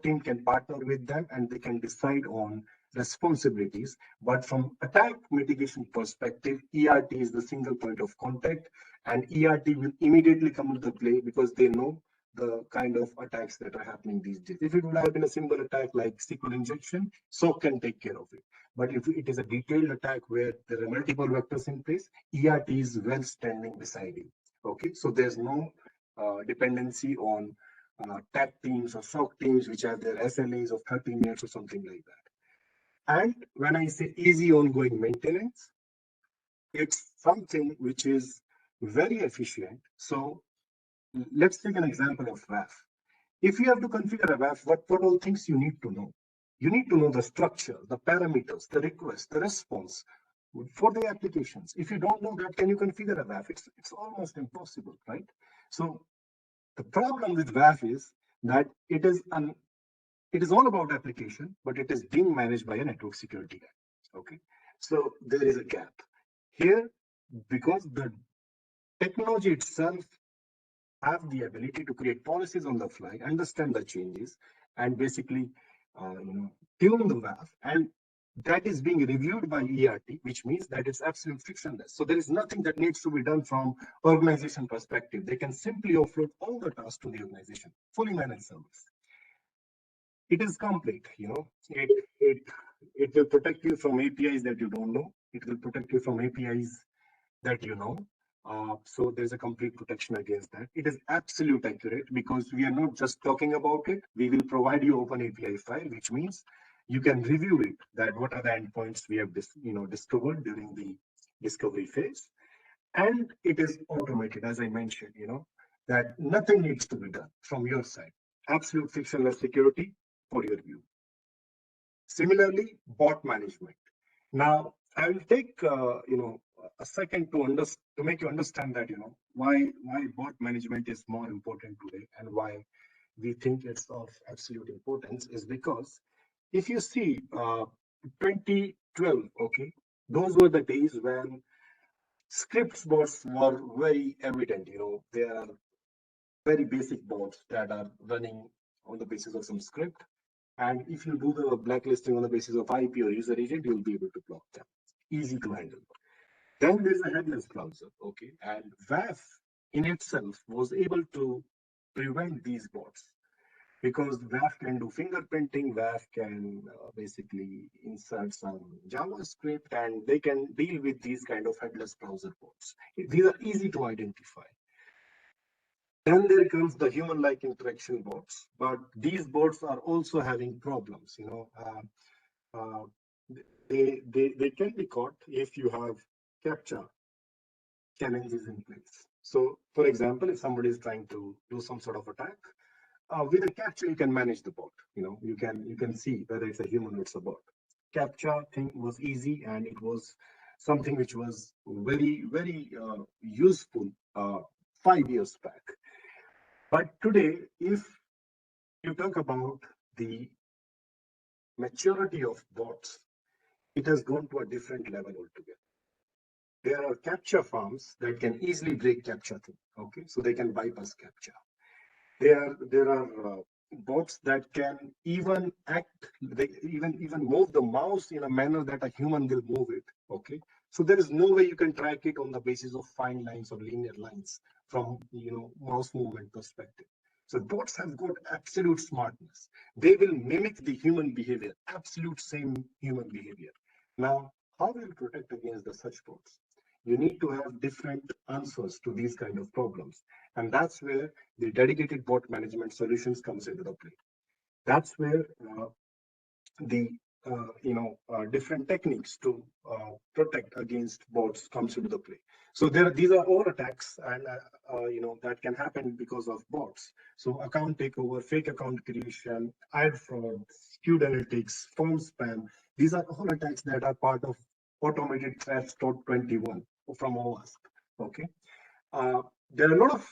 team can partner with them and they can decide on responsibilities. But from attack mitigation perspective, ERT is the single point of contact, and ERT will immediately come into play because they know the kind of attacks that are happening these days. If it would have been a simple attack like SQL injection, SOC can take care of it. But if it is a detailed attack where there are multiple vectors in place, ERT is well standing beside you. Okay, so there's no dependency on tech teams or SOC teams, which have their SLAs of 30 minutes or something like that. And when I say easy ongoing maintenance, it's something which is very efficient. So let's take an example of WAF. If you have to configure a WAF, what all things you need to know? You need to know the structure, the parameters, the request, the response for the applications. If you don't know that, can you configure a WAF? It's almost impossible, right? So the problem with WAF is that it is all about application, but it is being managed by a network security guy. Okay, so there is a gap here because the technology itself have the ability to create policies on the fly, understand the changes, and basically tune the WAF, and that is being reviewed by ERT, which means that it's absolute frictionless. So there is nothing that needs to be done from organization perspective. They can simply offload all the tasks to the organization, fully managed service. It is complete, it will protect you from APIs that you don't know. It will protect you from APIs that you know. So there's a complete protection against that. It is absolute accurate because we are not just talking about it. We will provide you open API file, which means you can review it, that what are the endpoints we have discovered during the discovery phase. And it is automated, as I mentioned, that nothing needs to be done from your side. Absolute frictionless security for your view. Similarly, bot management. Now, I will take a second to make you understand that why bot management is more important today and why we think it's of absolute importance is because if you see 2012, okay, those were the days when scripts bots were very evident. There are very basic bots that are running on the basis of some script. And if you do the blacklisting on the basis of IP or user agent, you'll be able to block them. Easy to handle. Then there's a headless browser, okay? And WAF in itself was able to prevent these bots because WAF can do fingerprinting, WAF can basically insert some JavaScript, and they can deal with these kind of headless browser bots. These are easy to identify. Then there comes the human-like interaction bots, but these bots are also having problems. Uh, they can be caught if you have captcha challenges in place. So, for example, if somebody is trying to do some sort of attack, with a captcha you can manage the bot. You can see whether it's a human or it's a bot. Captcha thing was easy, and it was something which was very useful 5 years back. But today, if you talk about the maturity of bots, it has gone to a different level altogether. There are captcha farms that can easily break captcha thing. Okay, so they can bypass captcha. There are bots that can even they even move the mouse in a manner that a human will move it. Okay, so there is no way you can track it on the basis of fine lines or linear lines from mouse movement perspective. So bots have got absolute smartness. They will mimic the human behavior, absolute same human behavior. Now, how will you protect against the such bots? You need to have different answers to these kind of problems, and that's where the dedicated bot management solutions comes into the play. That's where the different techniques to protect against bots comes into the play. So these are all attacks, and that can happen because of bots. So account takeover, fake account creation, ad fraud, skewed analytics, phone spam. These are all attacks that are part of automated threats 21 from OWASP. Okay. There are a lot of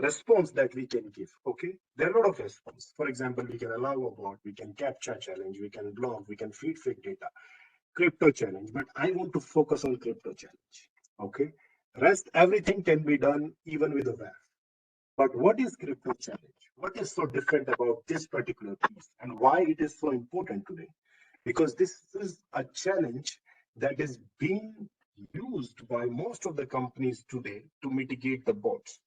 response that we can give. Okay, there are a lot of response. For example, we can allow a bot, we can capture challenge, we can block, we can feed fake data, crypto challenge. But I want to focus on crypto challenge. Okay, rest everything can be done even with a WAF. But what is crypto challenge? What is so different about this particular piece, and why it is so important today? Because this is a challenge that is being used by most of the companies today to mitigate the bots.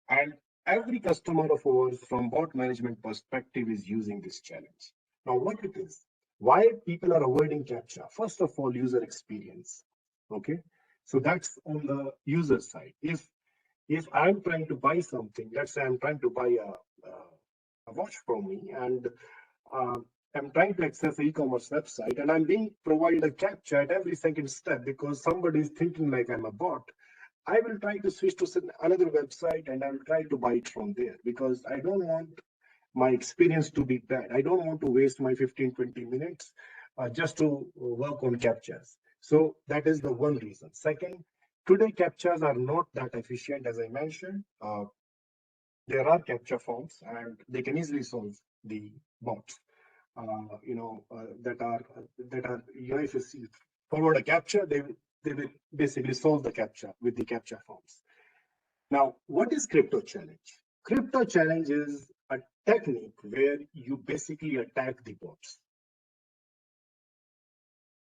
And every customer of ours from bot management perspective is using this challenge. Now, what it is, why people are avoiding captcha? First of all, user experience. Okay, so that's on the user side. If I'm trying to buy something, let's say I'm trying to buy a watch from me, and uh, I'm trying to access the e-commerce website, and I'm being provided a captcha at every second step because somebody is thinking like I'm a bot. I will try to switch to another website and I'll try to buy it from there because I don't want my experience to be bad. I don't want to waste my 15-20 minutes just to work on captchas. So that is the one reason. Second, today captchas are not that efficient, as I mentioned. There are captcha forms and they can easily solve the bots. If you see, forward a captcha, they will basically solve the captcha with the captcha forms. Now, what is crypto challenge? Crypto challenge is a technique where you basically attack the bots.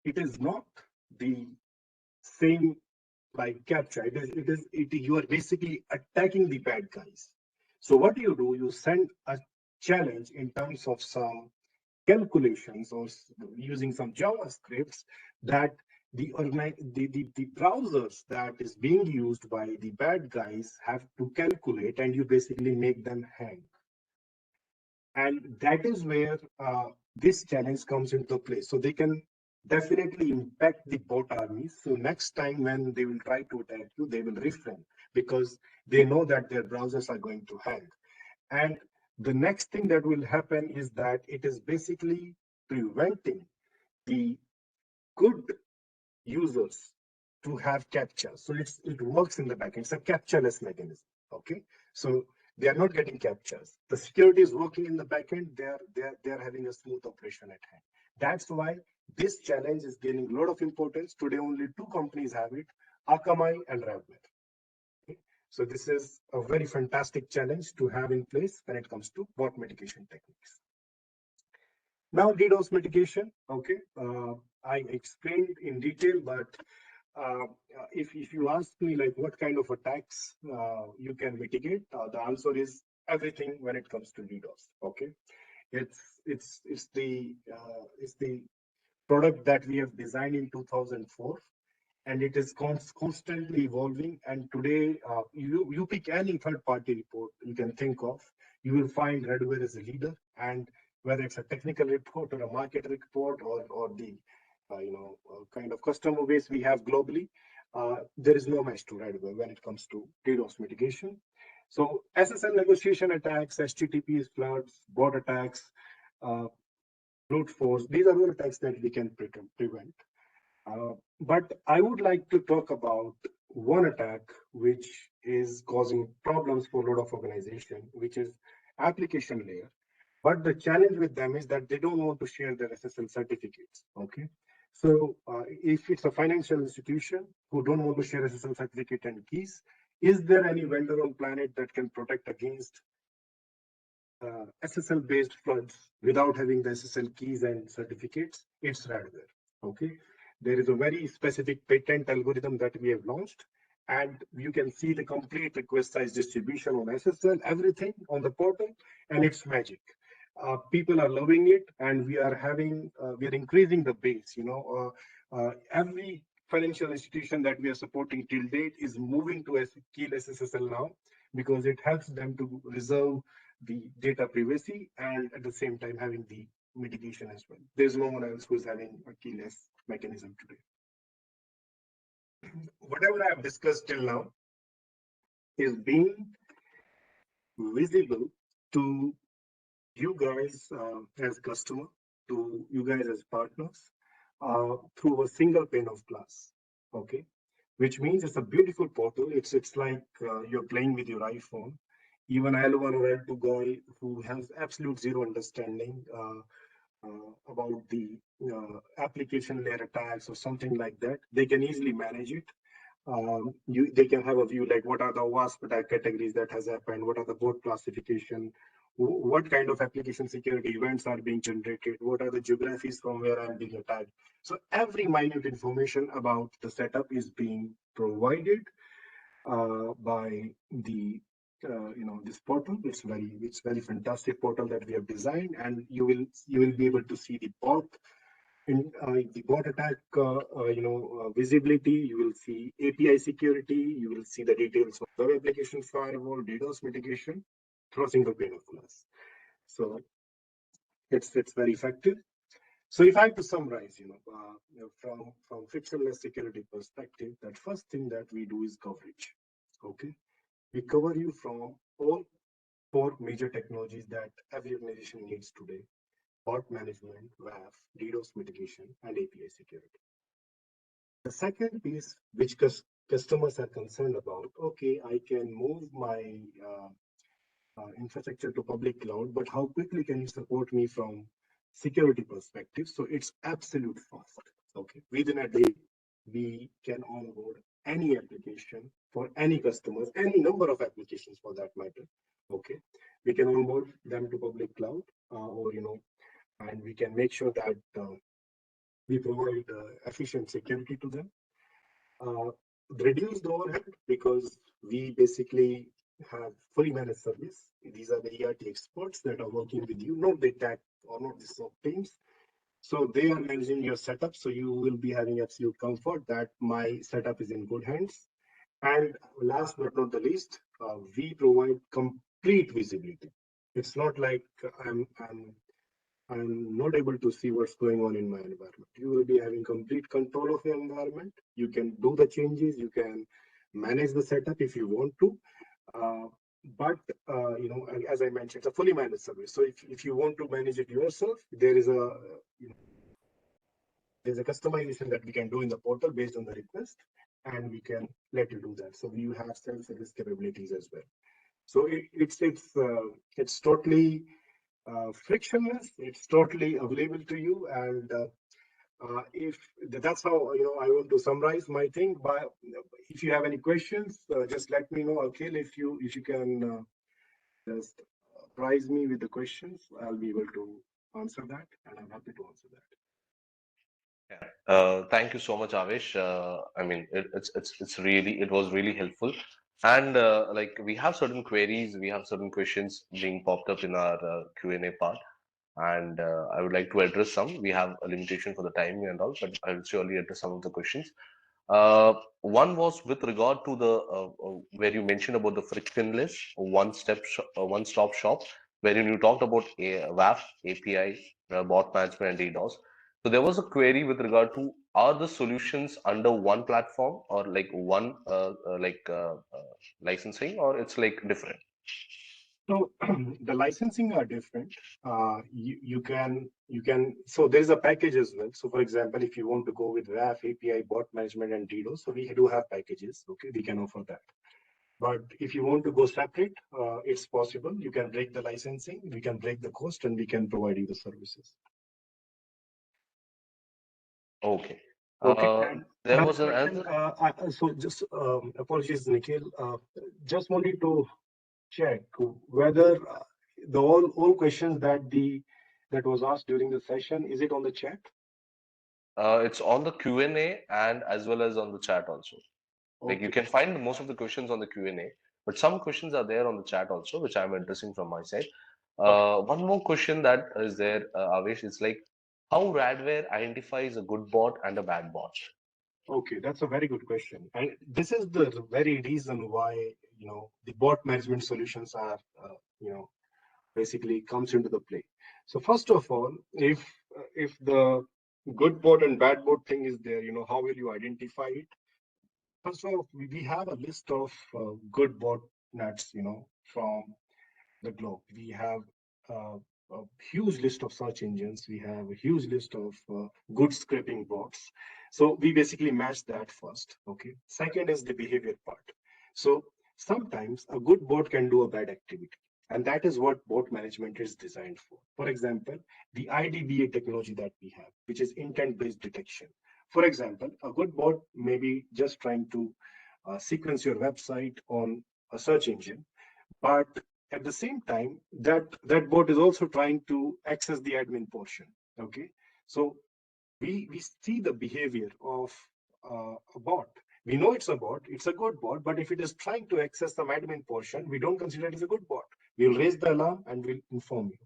It is not the same like captcha. You are basically attacking the bad guys. So what do? You send a challenge in terms of some calculations or using some JavaScripts that the browsers that is being used by the bad guys have to calculate, and you basically make them hang. And that is where this challenge comes into play. So they can definitely impact the bot armies. So next time when they will try to attack you, they will refrain because they know that their browsers are going to hang. And the next thing that will happen is that it is basically preventing the good users to have captcha. So it works in the backend. It's a captcha-less mechanism. Okay, so they are not getting captchas. The security is working in the backend. They are having a smooth operation at hand. That's why this challenge is gaining a lot of importance. Today, only two companies have it: Akamai and Radware. Okay? So this is a very fantastic challenge to have in place when it comes to bot mitigation techniques. Now, DDoS mitigation. Okay, I explained in detail, but if you ask me like what kind of attacks you can mitigate, the answer is everything when it comes to DDoS. Okay, it's the product that we have designed in 2004, and it is constantly evolving. And today, you pick any third-party report you can think of, you will find Radware as a leader. And whether it's a technical report or a market report or the kind of customer base we have globally, there is no match to Radware when it comes to DDoS mitigation. So SSL negotiation attacks, HTTPS floods, bot attacks, uh, brute force, these are all attacks that we can prevent. But I would like to talk about one attack which is causing problems for a lot of organizations, which is application layer. But the challenge with them is that they don't want to share their SSL certificates. Okay, so if it's a financial institution who don't want to share SSL certificate and keys, is there any vendor on planet that can protect against SSL based floods without having the SSL keys and certificates? It's Radware. Okay, there is a very specific patent algorithm that we have launched, and you can see the complete request size distribution on SSL, everything on the portal, and it's magic. People are loving it, and we are increasing the base. Every financial institution that we are supporting till date is moving to keyless SSL now because it helps them to reserve the data privacy and at the same time having the mitigation as well. There's no one else who's having a keyless mechanism today. Whatever I have discussed till now is being visible to you guys as customer, to you guys as partners, through a single pane of glass. Okay, which means it's a beautiful portal. It's like you're playing with your iPhone. Even L1 or L2 guy who has absolute zero understanding about the application layer attacks or something like that, they can easily manage it. They can have a view like what are the WASP attack categories that has happened, what are the board classification, what kind of application security events are being generated, what are the geographies from where I'm being attacked. So every minute information about the setup is being provided by the this portal. It's very fantastic portal that we have designed, and you will be able to see the bot in the bot attack visibility. You will see API security. You will see the details of web application firewall, DDoS mitigation through a single pane of glass. So it's very effective. So if I have to summarize, from frictionless security perspective, that first thing that we do is coverage. Okay, we cover you from all four major technologies that every organization needs today: bot management, WAF, DDoS mitigation, and API security. The second piece, which customers are concerned about, okay, I can move my infrastructure to public cloud, but how quickly can you support me from security perspective? So it's absolute fast. Okay, within a day, we can onboard any application for any customers, any number of applications for that matter. Okay, we can onboard them to public cloud, and we can make sure that we provide efficient security to them. Uh, Reduce the overhead because we basically have fully managed service. These are the ERT experts that are working with you, not the tech or not the SOC teams. So they are managing your setup. So you will be having absolute comfort that my setup is in good hands. And last but not the least, we provide complete visibility. It's not like I'm not able to see what's going on in my environment. You will be having complete control of your environment. You can do the changes. You can manage the setup if you want to. Uh, but as I mentioned, it's a fully managed service. So if you want to manage it yourself, there's a customization that we can do in the portal based on the request, and we can let you do that. So we have self-service capabilities as well. So it's totally frictionless. It's totally available to you, and if that's how I want to summarize my thing. But if you have any questions, just let me know. Okay, if you can just prize me with the questions, I'll be able to answer that, and I'm happy to answer that. Yeah. Thank you so much, Avesh. I mean, it was really helpful. And like we have certain queries, we have certain questions being popped up in our Q&A part, and I would like to address some. We have a limitation for the timing and all, but I will surely address some of the questions. One was with regard to the where you mentioned about the frictionless one-stop shop, wherein you talked about WAF, API, bot management, and DDoS. So there was a query with regard to are the solutions under one platform or like one licensing, or it's like different? So the licensing are different. So there's a package as well. So for example, if you want to go with WAF, API, bot management, and DDoS, so we do have packages. Okay, we can offer that. But if you want to go separate, it's possible. You can break the licensing, we can break the cost, and we can provide you the services. Okay. Okay. And There another was an question. answer. So just apologies, Nikhil. Just wanted to check whether the all questions that was asked during the session, is it on the chat? It's on the Q&A and as well as on the chat also. Like you Okay. can find most of the questions on the Q&A, but some questions are there on the chat also, which I'm addressing from my side. Okay. One more question that is there, Avesh, is like how Radware identifies a good bot and a bad bot. Okay, that's a very good question. And this is the very reason why, the bot management solutions are, basically comes into the play. So first of all, if the good bot and bad bot thing is there, how will you identify it? First of all, we have a list of good bot nets, from the globe. We have uh, a huge list of search engines. We have a huge list of good scraping bots. So we basically match that first. Okay. Second is the behavior part. So sometimes a good bot can do a bad activity. And that is what bot management is designed for. For example, the IDBA technology that we have, which is intent-based detection. For example, a good bot may be just trying to sequence your website on a search engine, but at the same time, that bot is also trying to access the admin portion. Okay, so we see the behavior of a bot. We know it's a bot, it's a good bot, but if it is trying to access some admin portion, we don't consider it as a good bot. We'll raise the alarm and we'll inform you.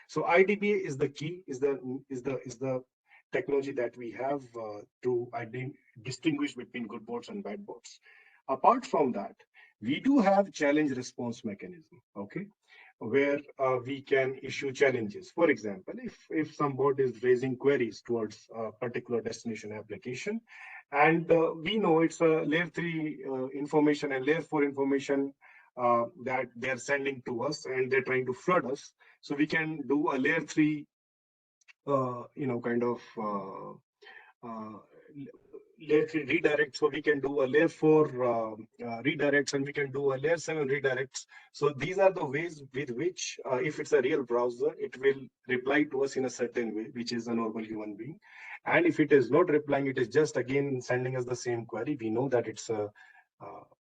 So IDBA is the key, is the technology that we have to distinguish between good bots and bad bots. Apart from that, we do have challenge response mechanism. Okay, where we can issue challenges. For example, if some bot is raising queries towards a particular destination application, and we know it's a layer 3 information and layer 4 information that they're sending to us, and they're trying to flood us. So we can do a layer 3, kind of uh, layer 3 redirect. So we can do a layer 4 redirects, and we can do a layer 7 redirects. So these are the ways with which, if it's a real browser, it will reply to us in a certain way, which is a normal human being. And if it is not replying, it is just again sending us the same query. We know that it's a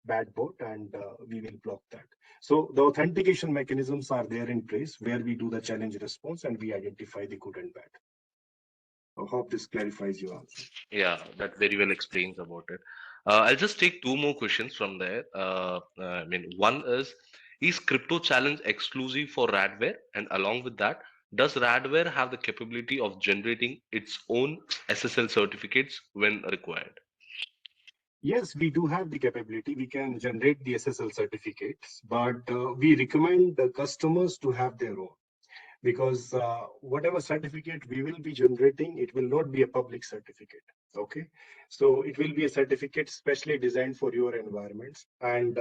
bad bot, and we will block that. So the authentication mechanisms are there in place where we do the challenge response and we identify the good and bad. I hope this clarifies your answer. Yeah, that very well explains about it. I'll just take two more questions from there. I mean, one is crypto challenge exclusive for Radware? And along with that, Does Radware have the capability of generating its own SSL certificates when required? Yes, we do have the capability. We can generate the SSL certificates, but we recommend the customers to have their own, because whatever certificate we will be generating, it will not be a public certificate. Okay, so it will be a certificate specially designed for your environments, and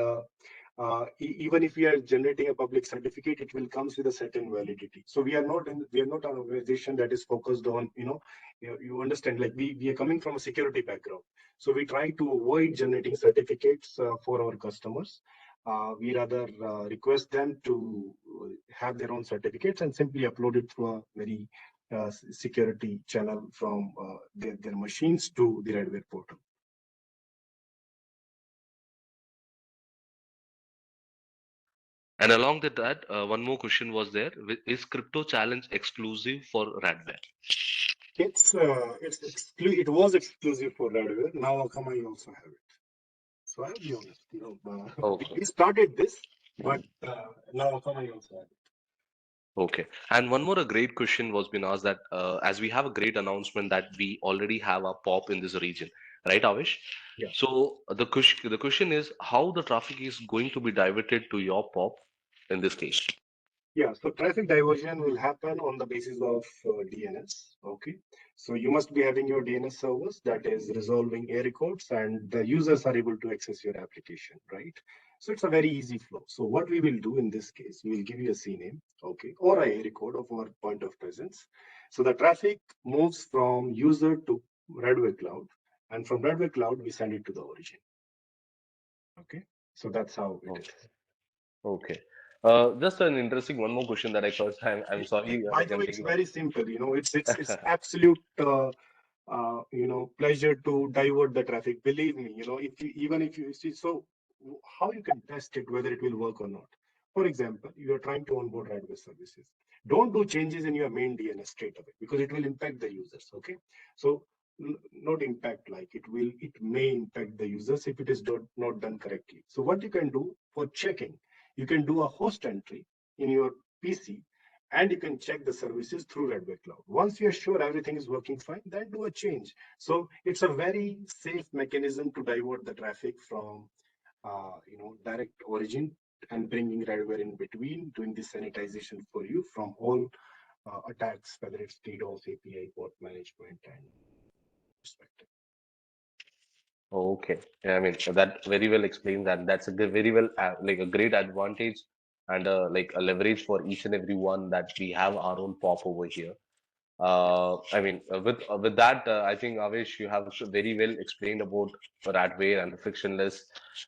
even if we are generating a public certificate, it will comes with a certain validity. So we are not an organization that is focused on, you understand, like we are coming from a security background, so we try to avoid generating certificates for our customers. We rather request them to have their own certificates and simply upload it through a very security channel from their machines to the Radware portal. And along with that, one more question was there. Is Crypto Challenge exclusive for Radware? It was exclusive for Radware. Now Akamai also have it. So I'll be honest, Okay. we started this, but now Akamai also have it. Okay. And one more a great question was been asked that as we have a great announcement that we already have a POP in this region, right, Avish? Yeah. So the question is how the traffic is going to be diverted to your POP in this case. Yeah, so traffic diversion will happen on the basis of DNS. Okay, so you must be having your DNS servers that is resolving A records, and the users are able to access your application, right? So it's a very easy flow. So what we will do in this case, we will give you a CNAME, okay, or a record of our point of presence. So the traffic moves from user to Radware Cloud, and from Radware Cloud we send it to the origin. Okay, so that's how it is. Okay. Okay. Just an interesting one more question that I first I'm sorry By like the way, I'm it's taking up. very simple. It's absolute pleasure to divert the traffic. Believe me, if you even if you see, so how you can test it whether it will work or not. For example, you are trying to onboard Radware services. Don't do changes in your main DNS straight away because it will impact the users. Okay, so not impact, like it may impact the users if it is not done correctly. So what you can do for checking, you can do a host entry in your PC, and you can check the services through Radware Cloud. Once you're sure everything is working fine, then do a change. So it's a very safe mechanism to divert the traffic from direct origin and bringing Radware in between, doing the sanitization for you from all attacks, whether it's DDoS, API, port management, and perspective. Okay. Yeah, I mean that very well explains that. That's a very well like a great advantage and like a leverage for each and every one that we have our own POP over here. I mean, with that, I think Avesh, you have very well explained about Radware and the frictionless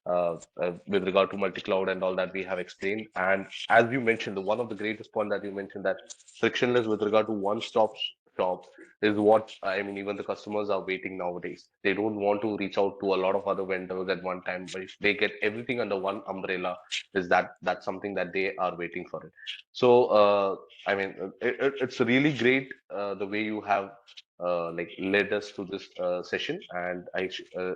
with regard to multi-cloud and all that we have explained. And as you mentioned, the one of the greatest point that you mentioned that frictionless with regard to one-stop shop is what I mean. Even the customers are waiting nowadays. They don't want to reach out to a lot of other vendors at one time, but if they get everything under one umbrella, is that's something that they are waiting for it. So. I mean, it's really great the way you have like led us to this session, and I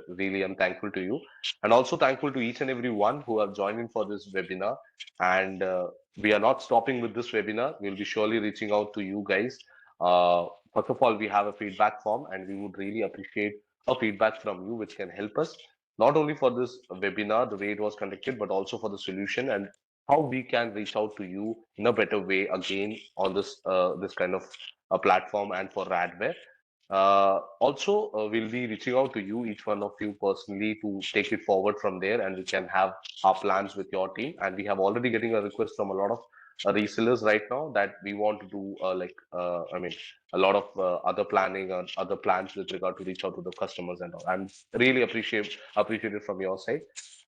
really am thankful to you, and also thankful to each and every one who have joined in for this webinar. And we are not stopping with this webinar. We'll be surely reaching out to you guys. First of all, we have a feedback form, and we would really appreciate a feedback from you, which can help us not only for this webinar, the way it was conducted, but also for the solution and how we can reach out to you in a better way again on this kind of a platform and for Radware. Also, we'll be reaching out to you, each one of you personally, to take it forward from there, and we can have our plans with your team. And we have already getting a request from a lot of resellers right now that we want to do I mean, a lot of other planning and other plans with regard to reach out to the customers and all. I'm really appreciated from your side.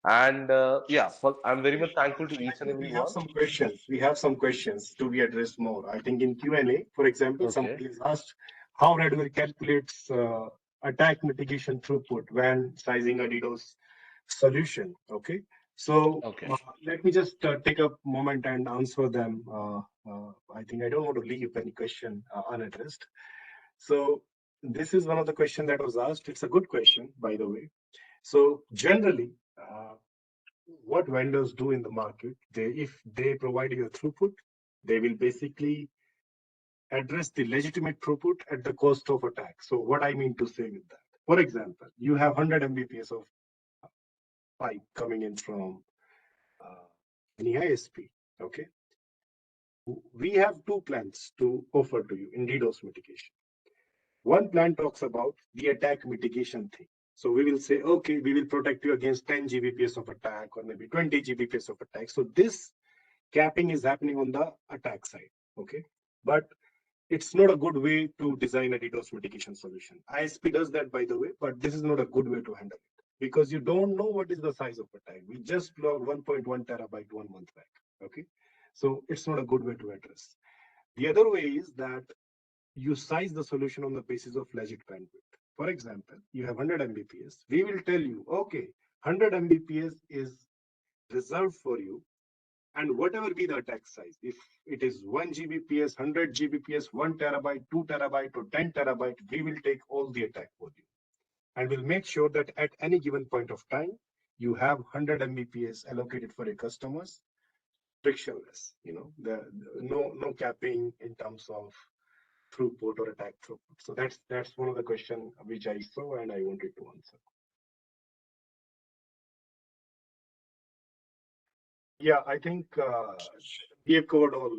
And yeah, well, I'm very much thankful to each and Actually, every one. we have some questions to be addressed more. I think in Q&A, for example, Okay. somebody has asked how Radware calculates attack mitigation throughput when sizing a DDoS solution. Okay, so Okay. let me just take a moment and answer them. I think I don't want to leave any question unaddressed. So this is one of the questions that was asked. It's a good question, by the way. So generally, what vendors do in the market, if they provide you a throughput, they will basically address the legitimate throughput at the cost of attack. So what I mean to say with that, for example, you have 100 Mbps of pipe coming in from any ISP. Okay, we have two plans to offer to you in DDoS mitigation. One plan talks about the attack mitigation thing. So we will say, okay, we will protect you against 10 Gbps of attack or maybe 20 Gbps of attack. So this capping is happening on the attack side. Okay, but it's not a good way to design a DDoS mitigation solution. ISP does that, by the way, but this is not a good way to handle it because you don't know what is the size of attack. We just logged 1.1 terabyte 1 month back. Okay, so it's not a good way to address. The other way is that you size the solution on the basis of legit bandwidth. For example, you have 100 Mbps. We will tell you, okay, 100 Mbps is reserved for you, and whatever be the attack size, if it is 1 Gbps, 100 Gbps, 1 terabyte, 2 terabyte, or 10 terabyte, we will take all the attack for you. And we'll make sure that at any given point of time, you have 100 Mbps allocated for your customers, frictionless, no capping in terms of throughput or attack throughput. So that's one of the questions which I saw and I wanted to answer. Yeah, I think we have covered all,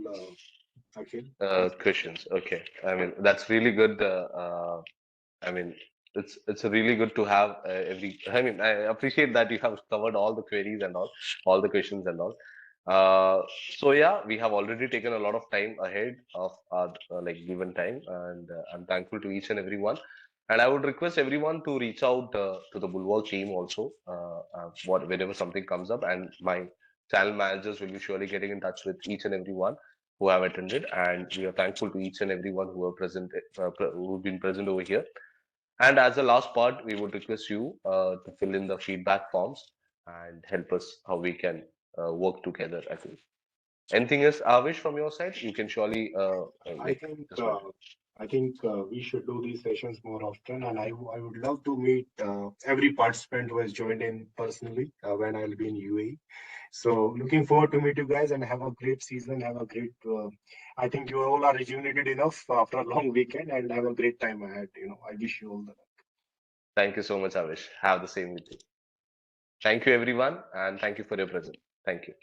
Akhil. Questions. Okay. I mean, that's really good. I mean, it's really good to have every. I mean, I appreciate that you have covered all the queries and all the questions and all. So yeah, we have already taken a lot of time ahead of our like given time, and I'm thankful to each and every one. And I would request everyone to reach out to the Bulwark team also, whenever something comes up, and my channel managers will be surely getting in touch with each and every one who have attended. And we are thankful to each and every one who have who've been present over here. And as a last part, we would request you to fill in the feedback forms and help us how we can work together. I think. Anything else, Avish, from your side? You can surely I think we should do these sessions more often, and I would love to meet every participant who has joined in personally when I'll be in UAE. So looking forward to meet you guys and have a great season. Have a great. I think you all are rejuvenated enough after a long weekend and have a great time ahead. I wish you all the. Thank you so much, Avish. Have the same with you. Thank you, everyone, and thank you for your presence. Thank you.